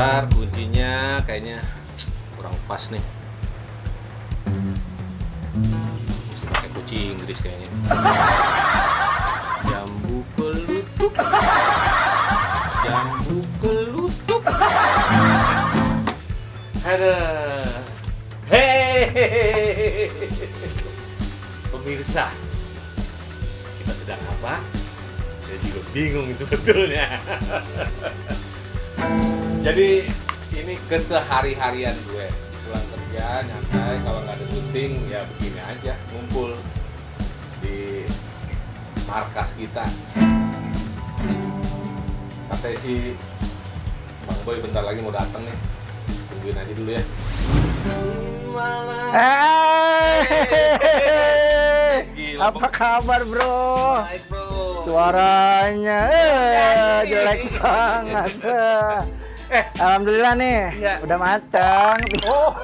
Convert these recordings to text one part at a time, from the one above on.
Ntar kuncinya kayaknya kurang pas nih. Mesti pakai kunci Inggris kayaknya. Jambu kelutuk. Jambu kelutuk. Aduh. Hei. Pemirsa, kita sedang apa? Saya juga bingung sebetulnya. Jadi ini kesehari-harian gue. Pulang kerja, nyantai, kalau nggak ada syuting ya begini aja, ngumpul di markas kita. Katanya si Bang Boy bentar lagi mau datang nih. Tungguin aja dulu ya. Gila, Apa kabar bro? baik bro. Suaranya jelek banget. Alhamdulillah nih, Iya. udah matang. Oh,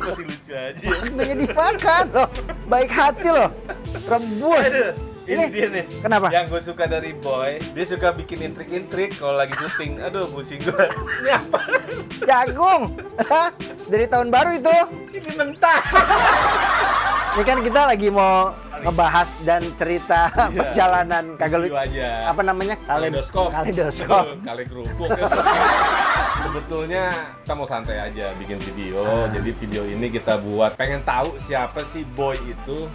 masih lucu aja. Waktunya dimakan loh. Baik hati loh. Rebus. Aduh, ini dia nih. Kenapa? Yang gue suka dari Boy, dia suka bikin intrik-intrik kalau lagi syuting. Aduh, pusing gue. Ini apa? Jagung. Dari tahun baru itu. Ini mentah. Ini kan kita lagi mau ngebahas dan cerita perjalanan kagak Review aja. apa namanya? Kaleidoskop. Kaleidoskop. Kali kerupuk. Sebetulnya kita mau santai aja bikin video. Jadi video ini kita buat pengen tahu siapa sih Boy itu.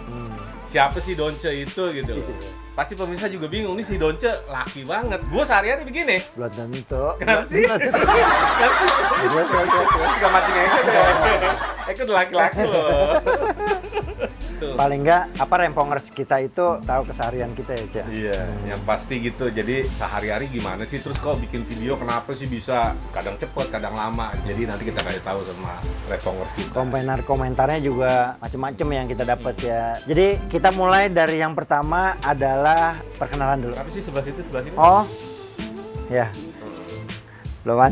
Siapa sih Donce itu gitu loh. Pasti pemirsa juga bingung nih si Donce laki banget. Gue sehari-hari begini. Belum tentu. Kenapa sih? Gak mancing aja deh. Itu udah laki-laki loh. Tuh. Paling enggak apa rempongers kita itu tahu keseharian kita ya, Cak. Iya, yang pasti gitu. Jadi sehari-hari gimana sih? Terus kok bikin video kenapa sih bisa kadang cepet, kadang lama? Jadi nanti kita kasih tahu sama rempongers kita. Komentarnya juga macam-macam yang kita dapat ya. Jadi kita mulai dari yang pertama adalah perkenalan dulu. Apa sih sebelah situ, sebelah sini? Oh, ya. Belum kan?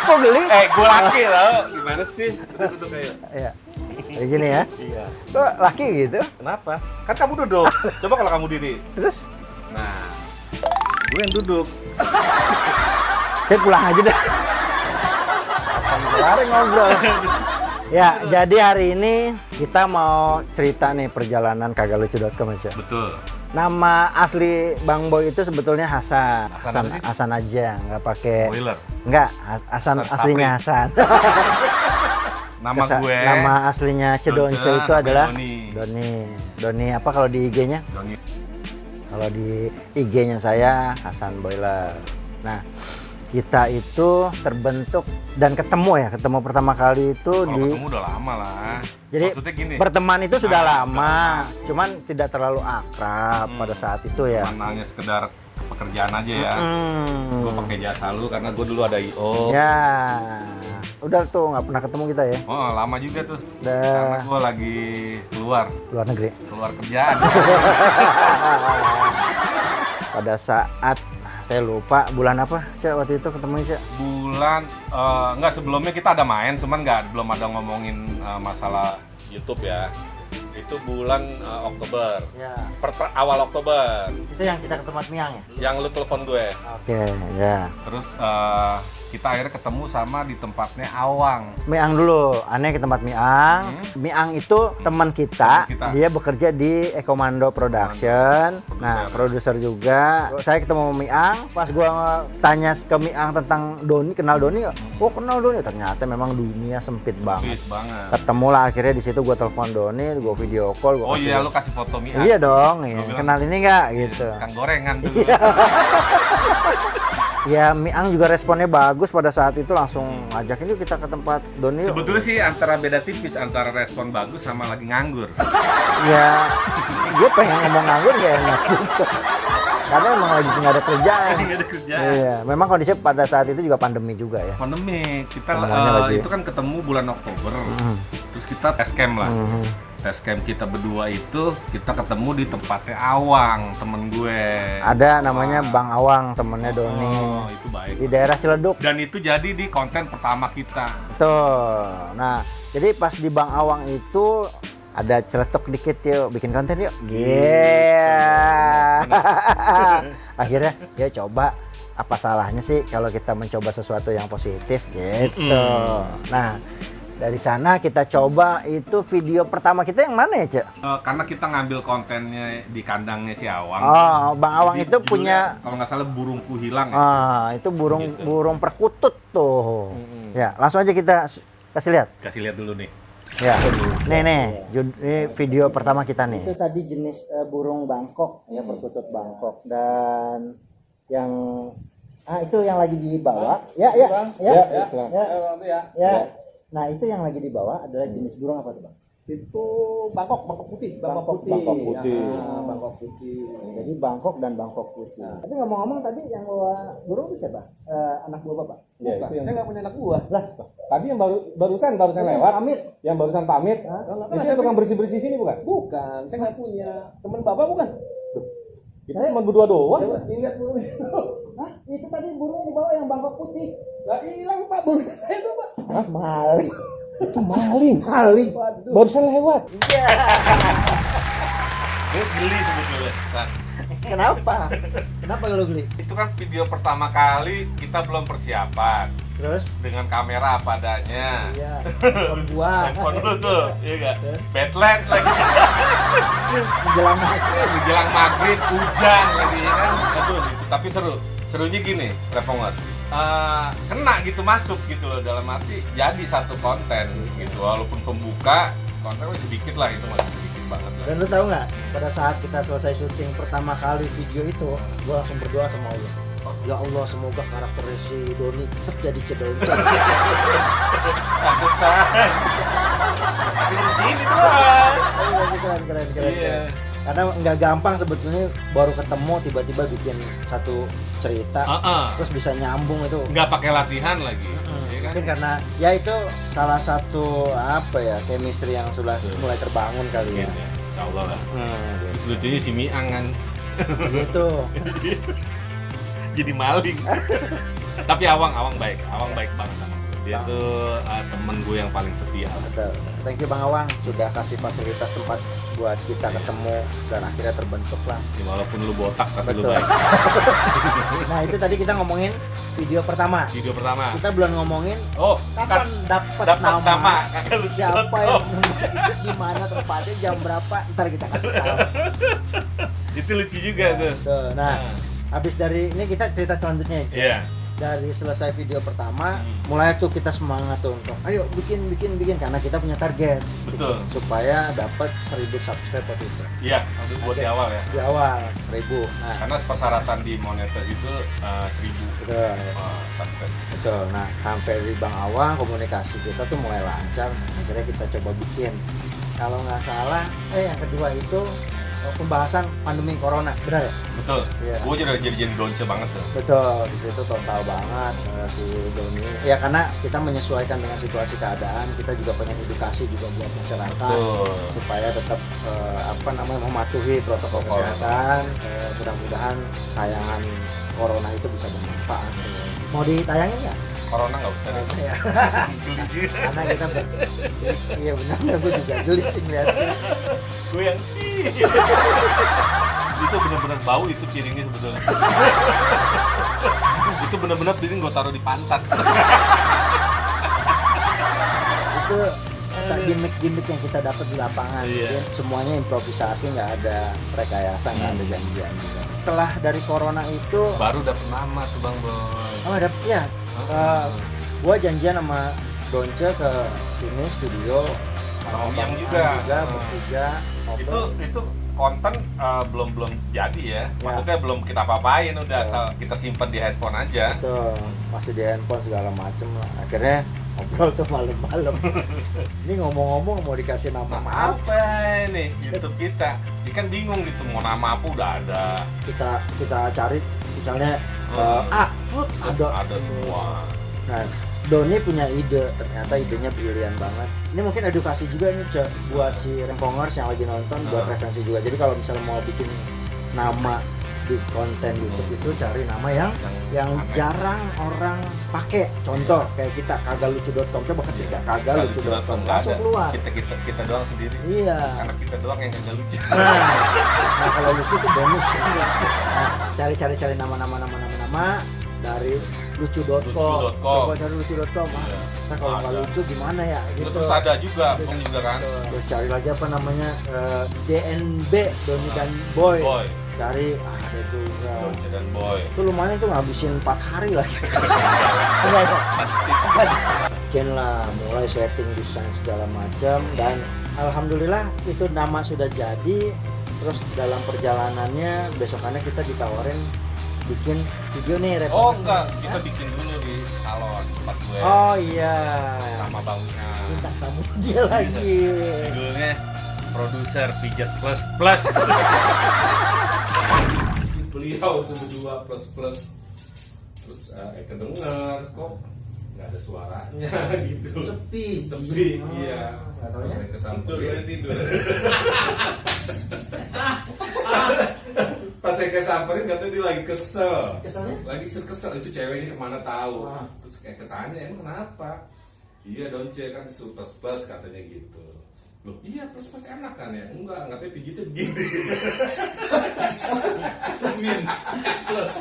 Kok geli? Gue laki loh. Gimana sih? Duduk kayak. Ya. Kayak gini ya. Iya. Kok laki gitu? Kenapa? Kan kamu duduk. Coba kalau kamu diri. Terus Nah, gue yang duduk. saya pulang aja dah. Kelar ngobrol. Ya, jadi hari ini kita mau cerita nih perjalanan kagalucu.com aja. Betul. Nama asli Bang Boy itu sebetulnya Hasan. Hasan apa sih? Hasan aja, nggak pakai. Boiler. Enggak, Hasan Hasan aslinya Sapri. Hasan. Nama gue. Nama aslinya Cedonce Donce, itu namanya adalah Doni. Doni apa kalau di IG-nya? Doni. Kalau di IG-nya saya Hasan Boiler. Nah, kita itu terbentuk dan ketemu pertama kali itu Kalau ketemu udah lama lah. Jadi Maksudnya gini. berteman itu sudah Udah lama, cuman tidak terlalu akrab pada saat itu ya. Cuman hanya sekedar pekerjaan aja ya. Gue pakai jasa lu karena gue dulu ada IO. Ya, udah tuh nggak pernah ketemu kita ya. Oh, lama juga tuh. Udah. Karena gue lagi keluar Luar negeri. kerjaan. Pada saat saya lupa bulan apa sih waktu itu ketemu sih. Bulan enggak, sebelumnya kita ada main, cuman belum ada ngomongin masalah YouTube ya. Itu bulan Oktober. Ya. Awal Oktober. Itu yang kita ke tempat Miang ya. Yang lu telepon gue. Oke, ya. Terus kita akhirnya ketemu sama di tempatnya Awang. Miang dulu, aneh ke tempat Miang. Miang itu teman kita. Teman kita. Dia bekerja di Ekomando Production. Nah, produser juga. Saya ketemu Miang. Pas gua tanya ke Miang tentang Doni, kenal Doni nggak? Oh, kenal Doni. Ternyata memang dunia sempit banget. Fit banget. Ketemu lah akhirnya di situ gua telepon Doni, gua video call. Oh Gua iya, lu kasih foto Mia. Iya dong, ya. bilang, Kenal ini nggak gitu. Kang gorengan dulu. Ya, Miang juga responnya bagus pada saat itu langsung ngajakin yuk kita ke tempat Doni. yuk. Sebetulnya sih antara beda tipis antara respon bagus sama lagi nganggur. Ya, gue pengen ngomong nganggur gak enak juga. Karena emang lagi nggak ada kerjaan. Nggak ada kerjaan. Iya, memang kondisinya pada saat itu juga pandemi juga ya. Pandemi, kita Semuanya lagi. itu kan ketemu bulan Oktober. Terus kita tes camp lah. Tes camp kita berdua itu kita ketemu di tempatnya Awang, temen gue. Ada namanya Bang Awang, temennya Doni. Oh, itu baik. Di daerah Ciledug. Dan itu jadi di konten pertama kita. Tuh. Nah, jadi pas di Bang Awang itu ada celetuk dikit yuk, bikin konten yuk. Yeah. Akhirnya ya coba apa salahnya sih kalau kita mencoba sesuatu yang positif gitu. Nah, dari sana kita coba itu video pertama kita yang mana ya, Cek? Karena kita ngambil kontennya di kandangnya si Awang. Oh, Bang Awang Jadi itu judulnya, punya kalau nggak salah burungku hilang ya. itu burung Gitu. burung perkutut tuh. Ya, langsung aja kita kasih lihat. Kasih lihat dulu nih. Ya, nih, ini video pertama kita nih. Itu tadi jenis burung Bangkok ya, perkutut Bangkok. Dan yang itu yang lagi dibawa. Ya. Nah, itu yang lagi dibawa adalah jenis burung apa tuh, Bang? Itu Bangkok putih. Bangkok putih. Ya, Bangkok putih. Jadi Bangkok dan Bangkok putih. Tapi ngomong-ngomong tadi yang bawa burung itu siapa? Anak buah Bapak? Ya, itu yang... Saya nggak punya anak buah. Lah, Tadi yang barusan lewat. pamit. Yang barusan pamit. Itu yang tukang bersih-bersih sini bukan? Bukan, Saya nggak punya. Teman Bapak bukan? Kita Saya- cuma berdua doang. Lihat burung. Hah? Itu tadi burung yang dibawa yang Bangkok putih. Lah hilang Pak burung saya itu Pak. Hah? Maling. Itu maling. Maling. Waduh. Barusan lewat. Gue geli sebetulnya. Nah, Kenapa? Kenapa lu geli? itu kan video pertama kali kita belum persiapan Terus? dengan kamera apa adanya. Iya. Handphone gua. Handphone lu tuh, iya gak? Bedlight lagi. Menjelang maghrib. Menjelang maghrib, hujan lagi ya kan. Aduh, itu tapi seru. Serunya gini, Reponger. Kena gitu masuk gitu loh dalam arti jadi satu konten gitu. Walaupun pembuka konten masih sedikit lah, itu masih sedikit banget lah. Dan lu tahu nggak, pada saat kita selesai syuting pertama kali video itu, gua langsung berdoa sama Allah. Ya Allah, semoga karakter si Doni tetap jadi cedonce. Pantesan. Ini terus. Keren. Iya. Karena nggak gampang sebetulnya, baru ketemu tiba-tiba bikin satu cerita, terus bisa nyambung itu. Nggak pakai latihan lagi. Iya kan? Mungkin karena ya itu salah satu apa ya, chemistry yang sudah mulai terbangun kali ya. Mungkin ya, insya Allah lah. Hmm, Terus lucunya si Miang kan gitu. jadi maling. Tapi Awang baik banget sama gue. Dia tuh temen gue yang paling setia. Betul. Thank you Bang Awang sudah kasih fasilitas tempat buat kita ketemu dan akhirnya terbentuk lah. Ya, walaupun lu botak tapi lu Betul. baik. Nah itu tadi kita ngomongin video pertama. Video pertama. Kita belum ngomongin Oh, kapan kan dapat nama, kakak lu siapa yang di mana tempatnya, jam berapa, ntar kita kasih tahu. Itu lucu juga tuh. Tuh, nah, habis dari ini kita cerita selanjutnya. Iya. Dari selesai video pertama, mulai tuh kita semangat tuh untuk ayo bikin karena kita punya target. Betul. Supaya dapat 1000 subscribe waktu itu. Iya, buat di awal ya. Di awal 1000. Nah, Karena persyaratan di monetis itu 1000 betul. subscribe. Betul. Nah, sampai di Bang Awang komunikasi kita tuh mulai lancar. Akhirnya kita coba bikin. Kalau nggak salah, yang kedua itu pembahasan pandemi corona, benar ya? Betul. Iya. Gue jadi donce banget tuh. Betul, di situ total banget si Doni. Ya karena kita menyesuaikan dengan situasi keadaan, kita juga pengen edukasi juga buat masyarakat. Betul. Supaya tetap mematuhi protokol kesehatan. Mudah-mudahan tayangan corona itu bisa bermanfaat. Mau ditayangin nggak? Corona nggak usah deh. Ya. Geli. Karena kita iya benar, gue juga geli sih ngeliatnya. Gue yang itu bener-bener bau itu piringnya sebetulnya. Itu bener-bener piring gue taruh di pantat. Itu gimmick yang kita dapat di lapangan. Iya. Jadi semuanya improvisasi, nggak ada rekayasa, nggak ada janjian juga. Setelah dari corona itu Baru dapet nama tuh Bang Boy. dapet ya, gua janjian sama Donce ke sini studio Sama Miang Bang juga. bertiga ngobrol. Itu konten belum jadi ya. Maksudnya belum kita apa-apain, udah asal kita simpan di handphone aja. Tuh, masih di handphone segala macem lah. Akhirnya ngobrol tuh malam-malam. Ini ngomong-ngomong mau dikasih nama apa? Apa nih YouTube kita? Dia kan bingung gitu mau nama apa, udah ada. Kita cari misalnya food Ada semua. Nah, Doni punya ide, ternyata idenya brilian banget. Ini mungkin edukasi juga nih Cek, buat si Rempongers yang lagi nonton, buat referensi juga. Jadi kalau misalnya mau bikin nama di konten YouTube itu cari nama yang aneh. jarang orang pakai. Contoh kayak kita kagalucu.com, coba ketika kagalucu.com Nggak langsung ada. keluar. Kita doang sendiri. Iya. Karena kita doang yang kagak lucu. Nah, kalau lucu itu bonus. Nah, cari nama. dari lucu.com. Coba cari lucu.com. Iya. Nah kalau nggak Ada. lucu gimana ya? Gitu. Terus ada juga Bang juga kan. Terus cari lagi apa namanya DNB, Doni dan Boy. Boy. Cari ada juga. Donce dan Boy. Itu lumayan tuh ngabisin 4 hari lagi. Enggak ya? Bikin lah, mulai setting desain segala macam dan alhamdulillah itu nama sudah jadi. Terus dalam perjalanannya besokannya kita ditawarin bikin video nih Oh reportage. enggak, kita bikin dulu di salon tempat gue Oh iya. sama Bang Mi'ang. Minta tamu dia lagi. Judulnya Produser Pijat Plus Plus. Beliau tuh berdua plus plus. Terus kedenger kok nggak ada suaranya gitu. Sepi. Sepi, Oh, iya. nggak taunya. Saya kesamperin tidur. Pas saya kesamperin katanya dia lagi kesel. Keselnya? Lagi kesel itu ceweknya kemana tahu. Ah. Terus kayak ketanya emang kenapa? Iya Donce kan disuruh plus plus katanya gitu. Loh iya plus plus enak kan ya? Enggak, katanya pijitnya begini. Min plus.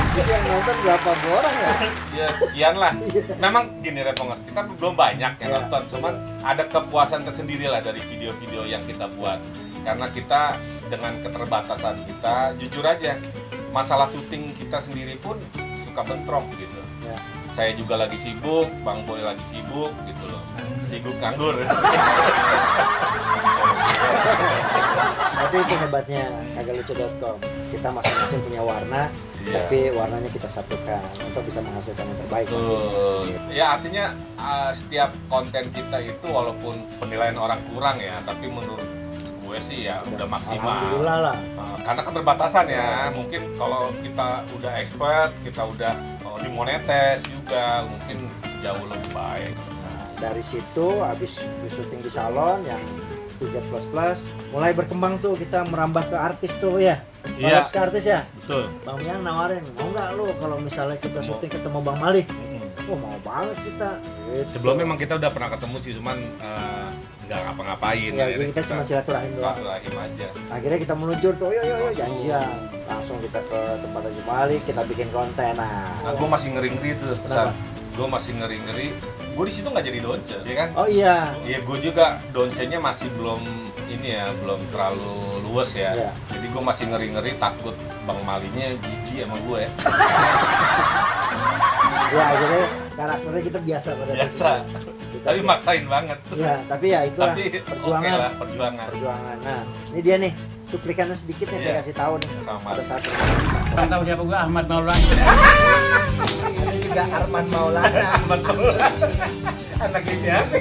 Jadi yang nonton berapa orang ya? Ya sekian lah. Memang gini Repongers, kita belum banyak yang Iya. nonton, cuman ada kepuasan tersendiri lah dari video-video yang kita buat. Karena kita dengan keterbatasan kita, jujur aja, masalah syuting kita sendiri pun suka bentrok gitu. Ya. Saya juga lagi sibuk, Bang Boy lagi sibuk gitu loh. Sibuk nganggur. Tapi itu hebatnya kagalucu.com. Kita masing-masing punya warna, Iya. tapi warnanya kita satukan untuk bisa menghasilkan yang terbaik pasti. Betul. Ya artinya setiap konten kita itu walaupun penilaian orang kurang ya, tapi menurut gue sih ya udah maksimal. Alhamdulillah lah. Karena keterbatasan ya, mungkin kalau kita udah expert, kita udah dimonetes juga, mungkin jauh lebih baik. Nah, dari situ habis syuting di salon yang Pijat Plus Plus mulai berkembang tuh, kita merambah ke artis tuh ya. Iya. Ke artis ya. Betul. Bang Miang nawarin, mau nggak lu kalau misalnya kita syuting ketemu Bang Malik? Oh mau banget kita. Gitu. Sebelumnya memang kita udah pernah ketemu sih, cuman nggak ngapa-ngapain. Ya, Akhirnya kita cuma silaturahim doang. silaturahim aja. Akhirnya kita meluncur tuh, yuk Langsung. janjian. Langsung kita ke tempat Haji Malik, kita bikin konten. Nah, gue masih ngeri-ngeri tuh. Kenapa? Gue masih ngeri-ngeri. Gue di situ nggak jadi donce, ya kan? Oh iya. Iya, gue juga doncenya masih belum ini ya, belum terlalu luas ya. Iya. Jadi gue masih ngeri-ngeri, takut Bang Malinya jijik sama gue ya. Ya akhirnya karakternya kita biasa pada saat Biasa. itu. Tapi maksain banget. Ya, tapi ya itulah Tapi perjuangan. oke lah, perjuangan. Perjuangan. Nah, ini dia nih, cuplikannya sedikit nih saya Iya. kasih tahu nih. Sama. Pada saat itu. Orang tahu siapa gua Ahmad Maulana. Ada juga Arman Maulana. Anaknya siapa?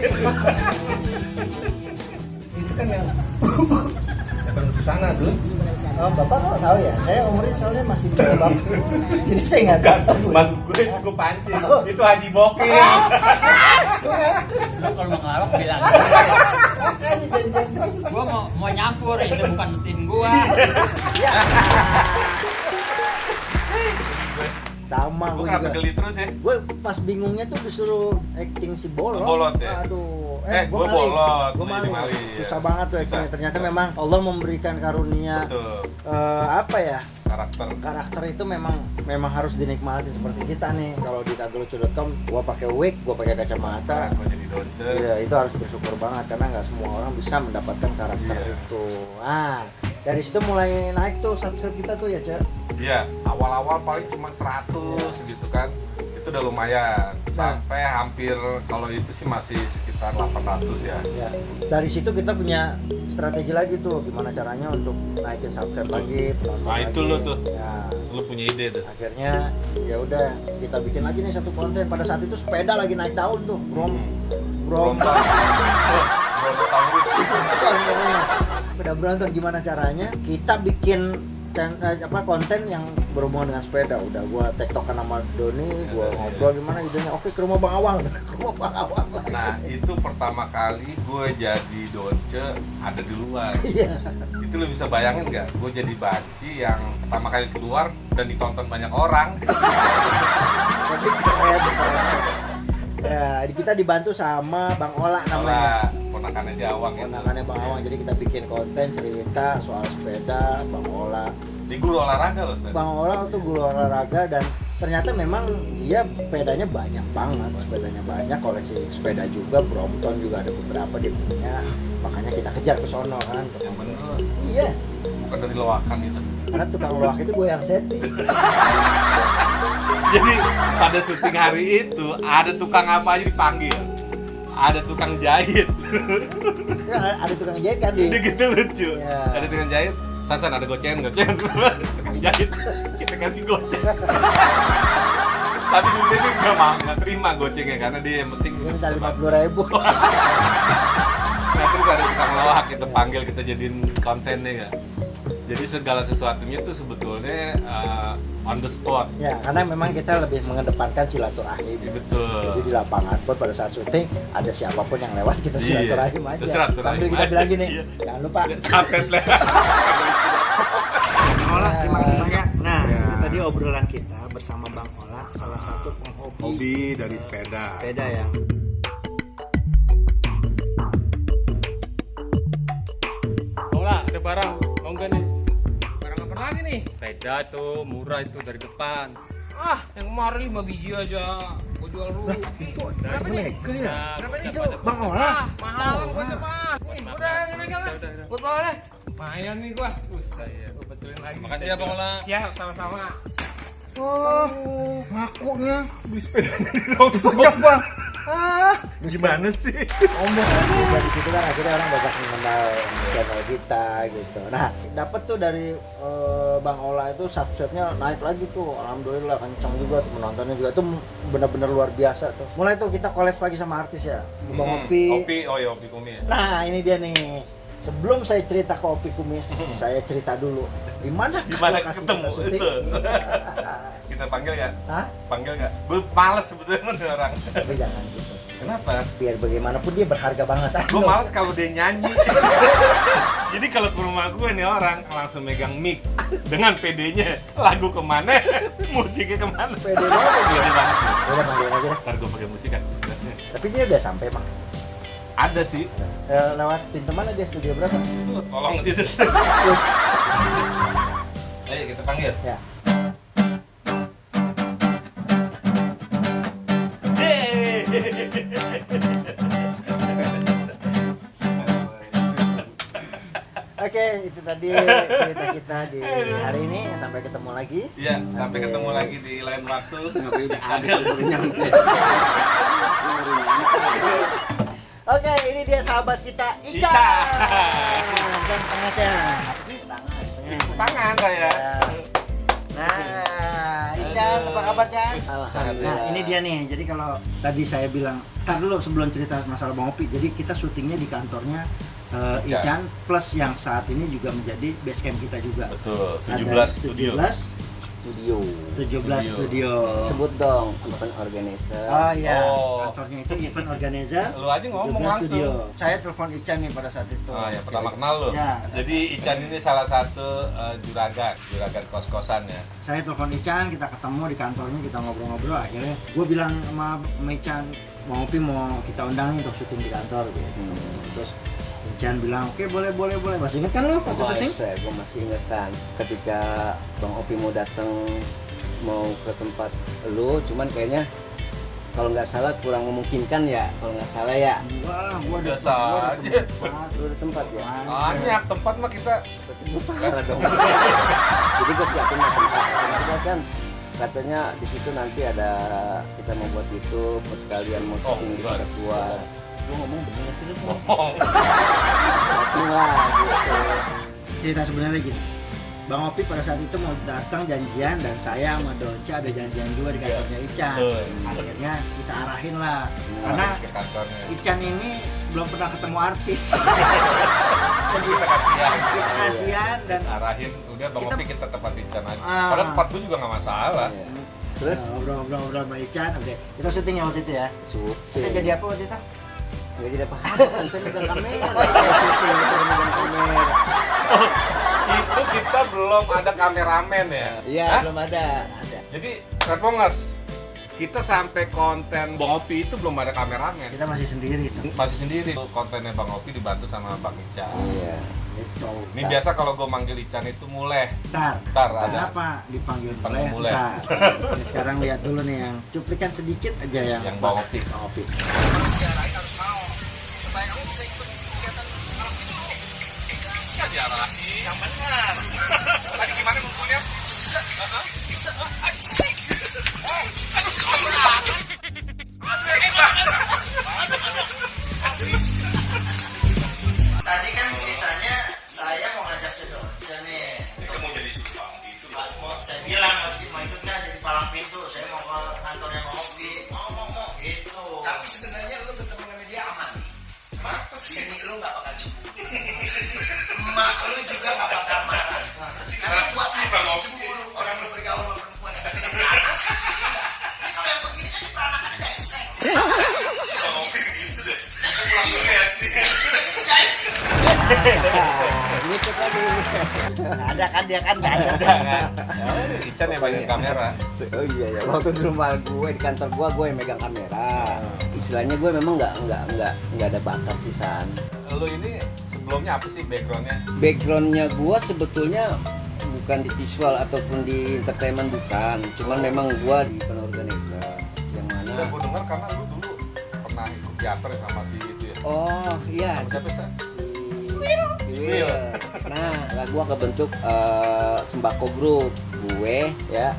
Itu kan yang datang Susana tuh. Oh, Bapak kok tahu ya? Saya umurnya soalnya masih di bawah Bapak. Jadi saya nggak tahu. Mas gue pancing. Itu Haji Bokir. Lu kalau mau ngelawak bilang. Makanya janjian. Gua mau nyampur, ini bukan mesin gua. Sama Gue gue kenapa juga. geli terus ya? Gue pas bingungnya tuh disuruh acting si Bolot. Bolot ya? Aduh. Gue bolot. Gue Jadi maling. maling, Susah ya. banget tuh Susah, actingnya. Ternyata susah. memang Allah memberikan karunia Betul. apa ya? Karakter. Itu memang harus dinikmati seperti kita nih. Kalau di kagalucu.com gua pakai wig, gua pakai kacamata. Gue jadi donce. Iya, itu harus bersyukur banget karena nggak semua orang bisa mendapatkan karakter Iya. itu. Nah, dari situ mulai naik tuh subscribe kita tuh ya, Cak. Iya, awal-awal paling cuma 100 gitu kan. Itu udah lumayan. Sampai hampir kalau itu sih masih sekitar 800 ya. Ya. Dari situ kita punya strategi lagi tuh, gimana caranya untuk naikin subscribe lagi, penonton Nah, lagi. itu lu tuh. Ya, Lu punya ide tuh. akhirnya ya udah kita bikin lagi nih satu konten. Pada saat itu sepeda lagi naik daun tuh, Berontak. Brontosaurus. Sepeda Brompton gimana caranya? Kita bikin konten yang berhubungan dengan sepeda. Udah gua tektokan sama Doni, gua ngobrol gimana idenya. Oke, ke rumah Bang Awang. Ke rumah Bang Awang. Nah, itu pertama kali gue jadi donce ada di luar. Iya. Itu lu bisa bayangin nggak? Gue jadi banci yang pertama kali keluar dan ditonton banyak orang. Tapi keren. Ya, kita dibantu sama Bang Ola namanya. Ponakannya Jawang ya. Ponakannya Bang Awang. Jadi kita bikin konten cerita soal sepeda, Bang Ola. Di guru olahraga loh. Tadi. Bang Ola tuh guru olahraga dan ternyata memang dia sepedanya banyak banget, koleksi sepeda juga, Brompton juga ada beberapa dia punya, makanya kita kejar ke sono kan. Yang bener. Iya, Bukan dari loakan itu. karena tukang loak itu gue yang setting. Jadi pada syuting hari itu ada tukang apa aja dipanggil. Ada tukang jahit. Kan ada tukang jahit kan di. Ini gitu lucu. Iya. Ada tukang jahit. San ada gocengan. Tukang jahit. Kita kasih goceng. Tapi sebetulnya dia nggak terima gocengnya karena dia yang penting. Dia minta 50.000. Nah terus ada tukang loak kita panggil, kita jadiin kontennya nggak. Jadi segala sesuatunya tuh sebetulnya on the spot. Ya, karena memang kita lebih mengedepankan silaturahim. Betul. Jadi di lapangan pun pada saat syuting ada siapapun yang lewat kita Iya. silaturahim aja. Silaturahim Sambil kita aja. bilang gini, Iya. jangan lupa. Sapet lah. Bang Ola, terima kasih banyak. Nah, Ya. itu tadi obrolan kita bersama Bang Ola, salah satu penghobi Hobi dari sepeda. sepeda ya. Olah, ada barang. Mau nggak nih? Barang apa lagi nih? Sepeda tuh murah itu dari depan. Ah, yang kemarin 5 biji aja. Gua jual dulu. Itu berapa nih? Berapa nih? Itu Bang Ola. mahal gua mah. Udah, megang lah. Buat bawa deh. Lumayan nih gua. Saya gua betulin lagi. Makasih ya Bang Ola. Siap, sama-sama. Oh, ngakunya Beli sepeda banyak bang. Gimana sih? dari situ kan akhirnya orang banyak mengenal channel kita gitu. Nah, dapat tuh dari Bang Ola itu subscribe-nya naik lagi tuh. Alhamdulillah kencang juga tuh, penontonnya juga tuh benar-benar luar biasa tuh. Mulai tuh kita collab lagi sama artis ya. Bang Opi. Oh ya Opi Kumi ya. Nah, ini dia nih. Sebelum saya cerita ke Opi Kumis, saya cerita dulu. Di mana lokasi ketemu kita syuting? itu? Iya. Kita panggil ya? Hah? Panggil nggak? Gue males sebetulnya sama dia orang. Tapi jangan gitu. Kenapa? Biar bagaimanapun dia berharga banget. Gue males kalau dia nyanyi. Jadi kalau ke rumah gue nih orang langsung megang mic dengan PD-nya, lagu kemana, musiknya kemana. Pede banget. Pede banget. Udah panggilin aja deh. Ntar gue pakai musik kan. Tapi dia udah sampai, Bang. Ada sih. Lewat pintu mana dia, studio berapa? Tuh, tolong situ. Terus Ayo kita panggil. ya. Oke, itu tadi cerita kita di hari ini. Sampai ketemu lagi. Iya, sampai ketemu lagi di lain waktu. Ada Oke, ini dia sahabat kita Ica. Ica. Dan tangannya. tangan saya. Nah, Ican, apa kabar Chan? Nah, ini dia nih. Jadi kalau tadi saya bilang, tar dulu sebelum cerita masalah Bang Opi. Jadi kita syutingnya di kantornya Ican plus yang saat ini juga menjadi base camp kita juga. Betul, Ada 17 studio. 17 studio. Sebut dong event organizer. Oh iya, Oh. kantornya itu event organizer. Lu aja ngomong 17 langsung. studio. Saya telepon Ican nih pada saat itu. Oh ya, pertama kenal lo. Ya. Jadi Ican ini salah satu juragan kos-kosan ya. Saya telepon Ican, kita ketemu di kantornya, kita ngobrol-ngobrol. Akhirnya gue bilang sama Ican, Bang Opi mau kita undang nih untuk syuting di kantor gitu. Terus Ican bilang, oke boleh. Masih inget kan lo waktu syuting? Gue masih ingat San, ketika Bang Opi mau datang mau ke tempat lu, cuman kayaknya kalau nggak salah kurang memungkinkan ya, kalau nggak salah ya. Wah, gue udah Biasa aja. Lu ada tempat ya? Banyak tempat mah kita. Berarti besar dong. Jadi gue siapin lah tempat. Kita kan katanya di situ nanti ada kita mau buat YouTube, sekalian mau syuting di enggak. Papua. Lu ngomong bener nggak sih lu? Oh, Syuting lah gitu. cerita sebenarnya gini. Bang Opi pada saat itu mau datang janjian dan saya sama Donca ada janjian juga di kantornya Ican. Betul. Akhirnya kita arahin lah. Karena ke kantornya. Ican ini belum pernah ketemu artis. Jadi kita kasihan. Kita kasihan dan Arahin, udah Bang Kita- Opi kita tempatin Ican aja. Ah. Padahal tempat gue juga nggak masalah. Terus ngobrol-ngobrol sama Ican. Oke, kita syuting ya waktu itu ya. Kita syuting. jadi apa waktu itu? Nggak jadi apa-apa, kan saya megang kamera. Syuting itu megang kamera. Itu kita belum ada kameramen ya. Iya, Hah? belum ada. Jadi Red Pongers kita sampai konten Bang Opi itu belum ada kameramen. Kita masih sendiri itu. Masih sendiri. Kontennya Bang Opi dibantu sama Bang Ican. Iya. Itu. Ini biasa kalau gue manggil Ican itu muleh. Ntar Ada. kenapa dipanggil Dipanggil mulai? mulai. Ini sekarang lihat dulu nih yang cuplikan sedikit aja yang Yang pas Bang Opi. Bang Opi. Bisa diarahin. Yang benar. Tadi gimana ngumpulnya? Asik. Aduh, Tadi kan ceritanya saya mau ngajak Cedonce nih. Kita mau jadi sumpah gitu loh. Saya bilang mau ikut nggak jadi palang pintu. Saya mau ke kantornya Bang Opi. Mau gitu. Tapi sebenarnya lu ketemu sama dia aman. Kenapa sih? Ini lu nggak bakal cukup. Emak lu juga nggak bakal marah. Karena buat sih, apa Bang Opi? cemburu orang lu bergaul sama perempuan yang nggak bisa beranak. Kalau yang begini kan peranakannya dari seks. Bang Opi gitu deh. Pulang lihat sih. Ngikut lagi. Ada kan dia kan nggak ada. Ican yang pegang kamera. Oh iya ya, waktu di rumah gue di kantor gue yang megang kamera. Istilahnya gue memang nggak ada bakat sih San. Lu ini sebelumnya apa sih backgroundnya? Backgroundnya gue sebetulnya bukan di visual ataupun di entertainment bukan, cuman memang gue di event organizer yang mana. Dan gue dengar karena lu dulu pernah ikut teater sama si itu ya. Oh iya, Sama siapa sih? Will. Nah, lah gue kebentuk Sembako Group. Gue ya,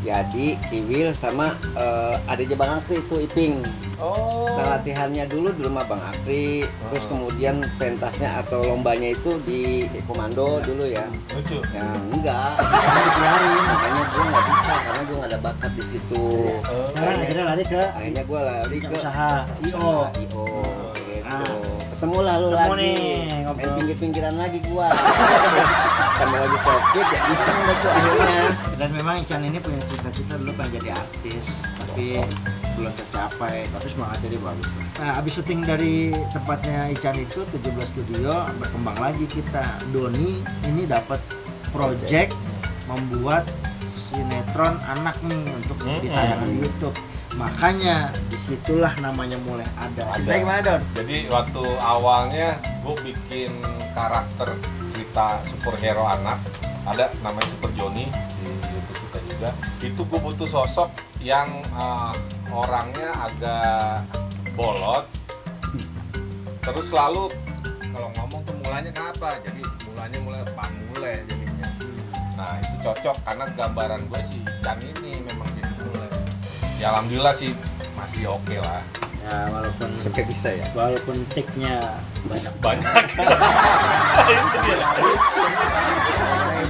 Yadi, Kiwil sama adiknya Bang Akri itu Iping. Oh. Nah, latihannya dulu di rumah Bang Akri, terus kemudian pentasnya atau lombanya itu di Komando dulu ya. Lucu. Ya enggak, dikeluarin, makanya gue nggak bisa karena gue nggak ada bakat di situ. Sekarang akhirnya lari ke Akhirnya gue lari ke usaha IO. IO gitu. Ah. Ketemu lah lu Ketemu lagi, nih, main ngobrol. pinggir-pinggiran lagi gua. Karena lagi covid ya iseng deh tuh akhirnya. Dan memang Ican ini punya cita-cita dulu pengen jadi artis, tapi belum tercapai. Tapi semangatnya dia bagus. Nah, abis syuting dari tempatnya Ican itu 17 studio, berkembang lagi kita. Doni ini dapat project membuat sinetron anak nih untuk ditayangan di YouTube. Makanya disitulah namanya mulai ada. Ceritanya gimana Don? Jadi waktu awalnya gue bikin karakter cerita superhero anak, ada namanya Super Johnny di YouTube kita juga. Itu gue butuh sosok yang orangnya agak bolot, terus selalu kalau ngomong tuh mulanya kenapa? Jadi mulai pamule jadinya. Nah itu cocok karena gambaran gue si Ican ini memang jadi mulai. Ya alhamdulillah sih masih oke lah. Ya walaupun Sampai bisa ya. walaupun take-nya banyak. Banyak.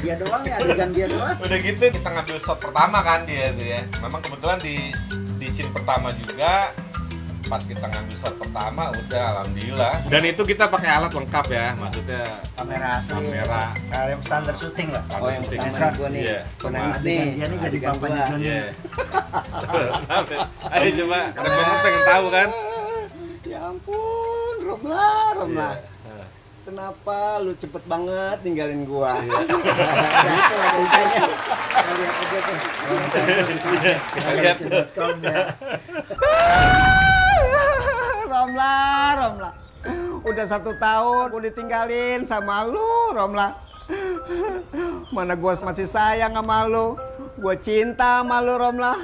Dia doang ya, adegan dia doang. Udah gitu kita ngambil shot pertama kan dia tuh ya. Memang kebetulan di scene pertama juga pas kita ngambil shot pertama udah alhamdulillah. Dan itu kita pakai alat lengkap ya, maksudnya Kamera asli. Kamera. Kayak yang standar syuting lah. Oh yang syuting. pertama gua nih. Iya. Penangis Adegan nih. dia nih jadi Adegan bapaknya gua. Johnny. Iya. Ayo coba, ada banget pengen tahu kan? Ya ampun, Romla. Kenapa lu cepet banget ninggalin gua? Kita lihat tuh. Romla. Udah 1 tahun gua ditinggalin sama lu, Romla. Mana gua masih sayang sama lu. Gua cinta sama lu, Romla.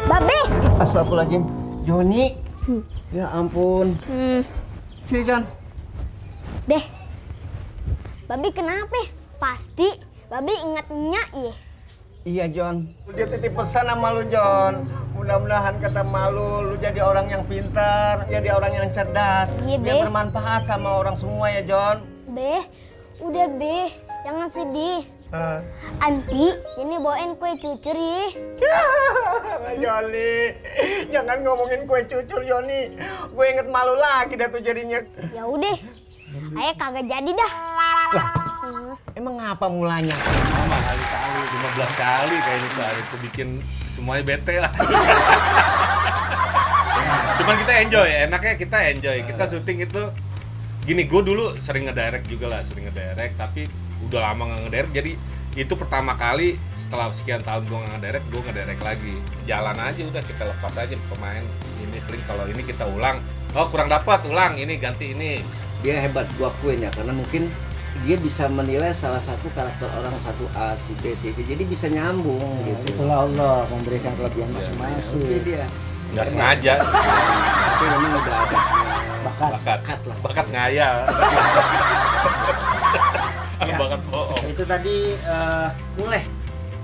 Babe. Astagfirullahaladzim. Joni. Ya ampun. Sini, John. Deh. Babi kenapa? Pasti Babi ingat Nya ya. Iya, John. Dia titip pesan sama lu, John. Mudah-mudahan kata malu, lu jadi orang yang pintar, jadi orang yang cerdas. Iya, Biar Be. bermanfaat sama orang semua ya, John. Be, udah Be, jangan sedih. Anti, ini bawain kue cucur ya. Joni, jangan ngomongin kue cucur, Joni. Gue inget malu lagi dah tuh jadinya. Ya udah, ayah kagak jadi dah. Emang ngapa mulanya? Sama kali-kali 15 kali kayaknya sehari itu bikin semuanya bete lah. Cuman kita enjoy, enaknya kita enjoy. Kita syuting itu gini, gue dulu sering ngedirect juga lah, tapi udah lama nggak ngedirect, jadi itu pertama kali setelah sekian tahun gue ngederek lagi. Jalan aja udah, kita lepas aja pemain ini, paling kalau ini kita ulang, oh kurang dapat, ulang ini, ganti ini. Dia hebat, gua akuin ya, karena mungkin dia bisa menilai salah satu karakter orang satu A, si B, si C, jadi bisa nyambung gitu. Itulah Allah memberikan kelebihan Tapi masing-masing. dia Nggak sengaja, tapi memang udah ada Bakat. bakat ngayal. Ya. Bakat bohong. Itu tadi mulai.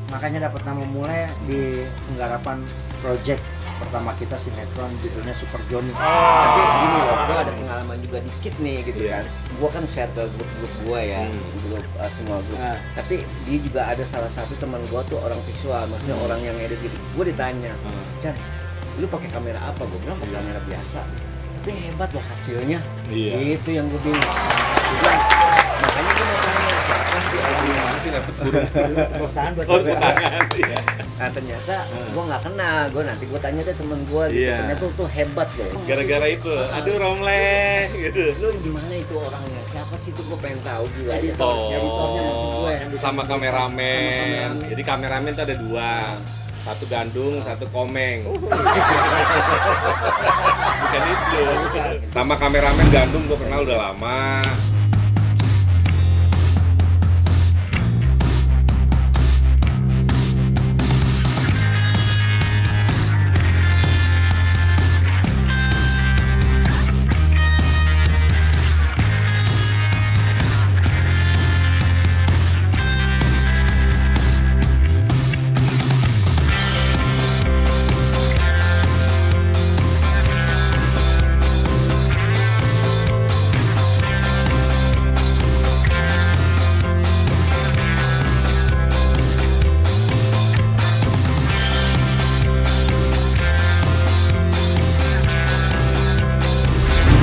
Makanya dapat nama mulai di penggarapan project pertama kita sinetron judulnya Super Johnny. Tapi gini loh, gue ada pengalaman juga dikit nih gitu Iya. kan. Gue kan share ke grup-grup gue ya, grup semua grup. Ah. Tapi dia juga ada salah satu teman gue tuh orang visual, maksudnya orang yang edit gitu. Gue ditanya, Chan, lu pakai kamera apa? Gue bilang pakai kamera biasa. Tapi hebat loh hasilnya. Iya. Itu yang gue bingung. Makanya gue mau tanya siapa sih orang yang Nanti dapat burung. Tepuk tangan buat Oh, Bapak. tangan. Iya. Nah ternyata gue nggak kenal, gue tanya deh temen gue gitu, Iya. ternyata tuh hebat loh. Gara-gara itu, aduh Romleh gitu. Lu di mana itu orangnya? Siapa sih itu gue pengen tahu gila. Editornya maksud gue. Sama kameramen. Sama kameramen. Jadi kameramen tuh ada dua. Satu gandung, satu komeng. Bukan itu. Sama kameramen gandung gue kenal udah lama.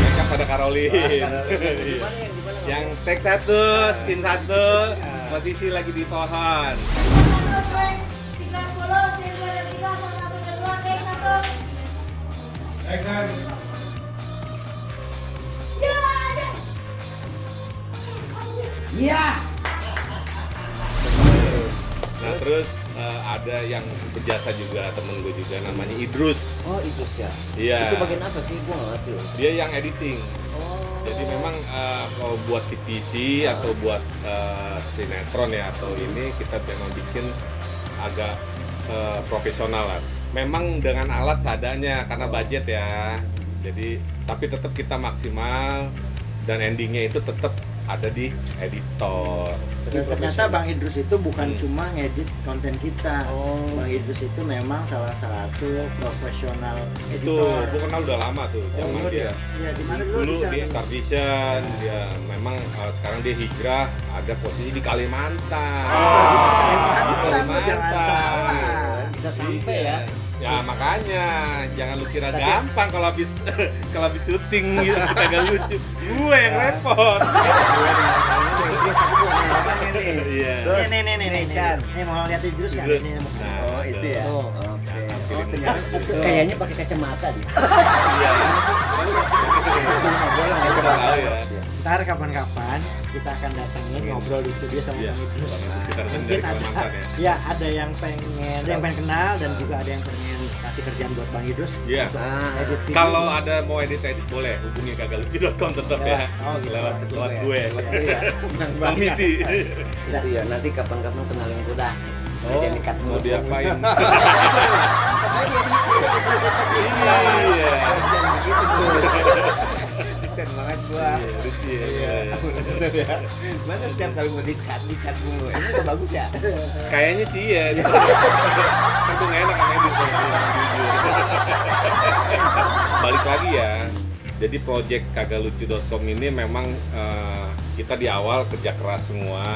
Makeup pada Karolin. Yang tag 1, skin 1, posisi lagi di pohon. Nah terus ada yang berjasa juga, temen gue juga namanya Idrus. Oh itu sih ya. Iya. Itu bagian apa sih? Gue nggak ngerti loh. Dia yang editing. Jadi memang kalau buat TVC atau buat sinetron ya atau ini kita memang bikin agak profesional lah. Memang dengan alat seadanya karena budget ya. Jadi tapi tetap kita maksimal dan endingnya itu tetap ada di editor. Dan ternyata Bang Idrus itu bukan cuma ngedit konten kita. Bang Idrus itu memang salah satu profesional Itu editor. gue kenal udah lama tuh zaman dia. Ya, di mana dulu Dulu bisa di Star Vision, dia memang sekarang dia hijrah ada posisi di Kalimantan. Kalimantan, jangan salah. Bisa sampai ya. Ya makanya jangan lu kira gampang kalau habis kalau habis syuting gitu kagak lucu. Gue yang repot. Idrus tapi gue nggak orangnya nih. Iya. Terus, Nih, Chan. Nih mau lihat Idrus kan? Idrus. Ini Nah, Oh itu ya. Tuh. Oke. Oh ternyata itu kayaknya pakai kacamata dia. Iya. Kita tahu ya. Ntar kapan-kapan kita akan datengin ngobrol di studio sama Iya. Bang Idrus. Kita datang Mungkin dari ada, Kalimantan ya. ya ada yang pengen kenal dan juga ada yang pengen kasih kerjaan buat Bang Idrus. Iya. Edit video. Kalau ada mau edit boleh hubungi kagalucu.com tetap ya. Oh, gitu. Lewat gue. Iya. Komisi. Itu ya. Nanti kapan-kapan kenalin gue dah. Oh, Sejak nikah mau diapain? Iya. Jangan begitu terus. Kasian banget gua. Lucu ya. Masa setiap kali mau dikat mulu. Ini udah bagus ya. Kayaknya sih ya. Kan tuh nggak enak sama edit kalau jujur. Balik lagi ya. Jadi project kagalucu.com ini memang kita di awal kerja keras semua.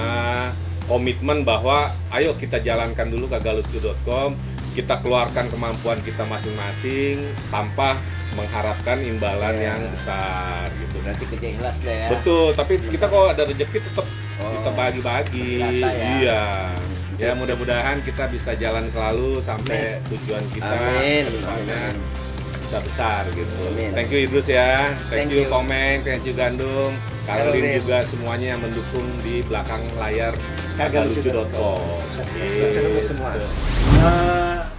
Komitmen bahwa ayo kita jalankan dulu kagalucu.com, kita keluarkan kemampuan kita masing-masing tanpa mengharapkan imbalan yang besar gitu. Berarti kerja ikhlas deh ya. Betul, tapi kita kalau ada rezeki tetap kita bagi-bagi. Bagi rata ya. Iya. Ya mudah-mudahan kita bisa jalan selalu sampai tujuan kita Amin. ke depannya bisa besar gitu. Amin. Thank you Idrus ya. Thank Thank you you. Komeng, thank you Gandung, Karolin. Karolin juga semuanya yang mendukung di belakang layar kagalucu.com. Sukses untuk semua.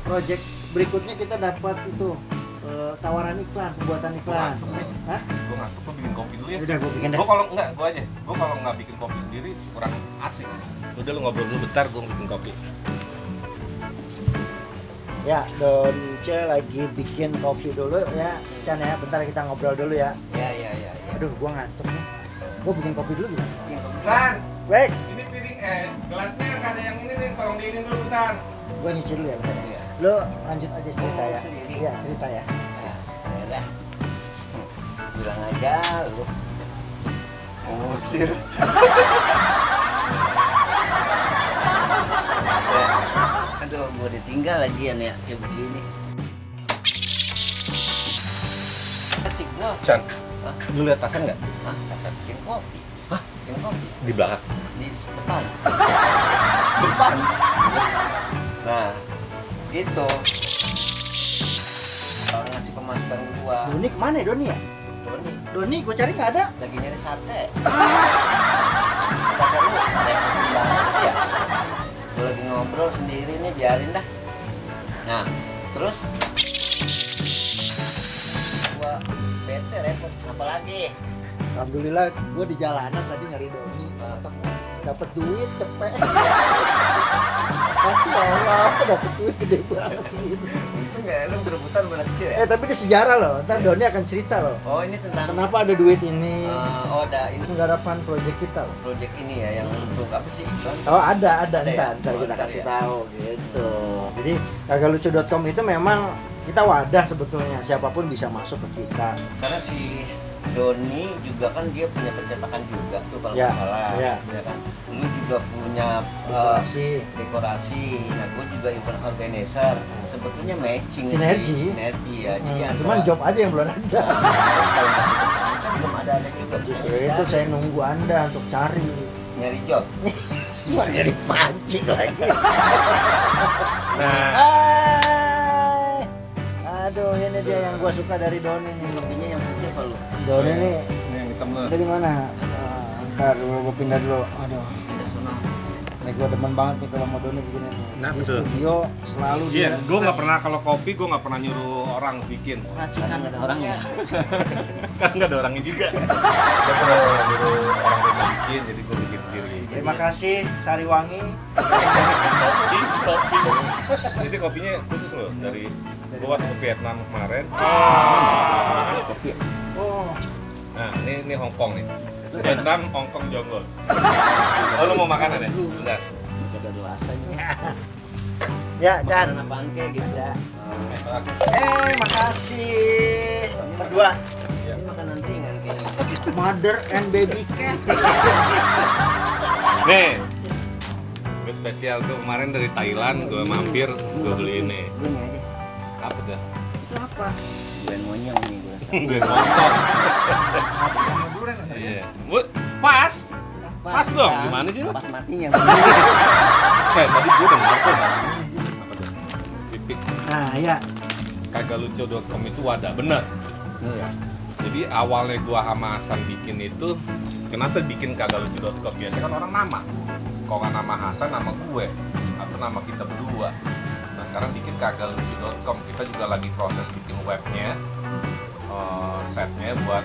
Project berikutnya kita dapat itu tawaran iklan, pembuatan iklan. Hah? Gue ngantuk, gue bikin kopi dulu ya. Udah gue bikin dah. Gue kalau enggak, gue aja. Gue kalau nggak bikin kopi sendiri kurang asik. Udah lu ngobrol dulu bentar, gue bikin kopi. Ya, Donce lagi bikin kopi dulu ya, Chan ya. Bentar kita ngobrol dulu ya. Ya. Aduh, gua ngantuk nih. Gua bikin kopi dulu gimana? San, Baik, ini piring gelasnya nggak ada yang ini nih, tolong diinin dulu bentar. gua nyicil dulu ya bentar. Iya. Lo lanjut aja cerita ya. sendiri. Iya, cerita ya. Nah, ya udah. Bilang aja lu. Ngusir. Aduh, gua ditinggal lagi ya kayak begini. Kasih gua. Chan, Hah? lu lihat tasan nggak? Hah? Kasar bikin kopi. Hah? Bikin kopi Di belakang. di depan. Depan. Nah, gitu. Orang ngasih pemasukan gua. Doni kemana ya Doni ya? Doni gua cari nggak ada. Lagi nyari sate. Pada lu repot banget sih ya. Gua lagi ngobrol sendiri nih, biarin dah. Nah, terus gua bete repot apalagi. Alhamdulillah gua di jalanan tadi nyari Doni. Dapat duit cepet. Masya Allah, dapat duit gede banget sih itu. Itu nggak lu berebutan mana kecil ya? Tapi ini sejarah loh. Ntar Doni akan cerita loh. Oh, ini tentang Kenapa ada duit ini? oh, ada ini Penggarapan proyek kita loh. project ini ya yang untuk apa sih iklan? Oh ada Ada ya? ntar Oh, kita ntar kasih ya. tahu gitu. Jadi kagalucu.com itu memang kita wadah sebetulnya, siapapun bisa masuk ke kita. Karena si Doni juga kan dia punya percetakan juga tuh kalau Ya, nggak salah, ya. kan? Lu juga punya dekorasi. Nah, gue juga event organizer. Sebetulnya matching Sinergi. sinergi ya. Jadi antara- Cuman job aja yang belum ada. kan belum ada juga. Justru itu saya nunggu Anda untuk cari. nyari job. Cuma nyari pancing lagi. Nah, Hai. Aduh, ini dia yang gua suka dari Doni nih. Kopinya yang putih apa lu? Doni nih ini yang hitam lu. dari mana? Ntar dulu gua pindah dulu. Aduh. Udah sono. Ini gue demen banget nih kalau mau Doni begini nih. Nah, Di betul. studio selalu Iya, dia gue nggak pernah kalau kopi gue nggak pernah nyuruh orang bikin. Karena nggak ada orangnya. Kan nggak ada orangnya juga. Gue pernah nyuruh orang yang bikin, jadi gue bikin sendiri. Terima kasih Sariwangi. Kopi. Jadi kopinya khusus loh dari gue waktu ke Vietnam kemarin. Kopi. Oh, Nah, ini Hong Kong nih. Vietnam, Hong Kong, Jonggol. Oh, lu mau makanan ya? Bentar. Udah dewasa ini. ya Chan. Makanan apaan kayak gitu ya? Makasih berdua. Ini makanan ringan kayaknya. Mother and baby cat. Nih, gue spesial gue kemarin dari Thailand, gue mampir, gue beli ini. Ini aja. Apa tuh? Itu apa? Durian monyong nih gue rasa. Gue nonton. Iya. Pas. Pas dong. Gimana sih lu? Pas matinya. Tadi gue denger tuh. Apa tuh? Pipik. Nah, ya. Kagalucu.com itu wadah bener. Iya. Jadi awalnya gua sama Hasan bikin itu, kenapa bikin kagalucu.com? Biasanya kan orang nama. Kalau nggak nama Hasan, nama gue atau nama kita berdua. Nah sekarang bikin kagalucu.com, kita juga lagi proses bikin webnya, setnya buat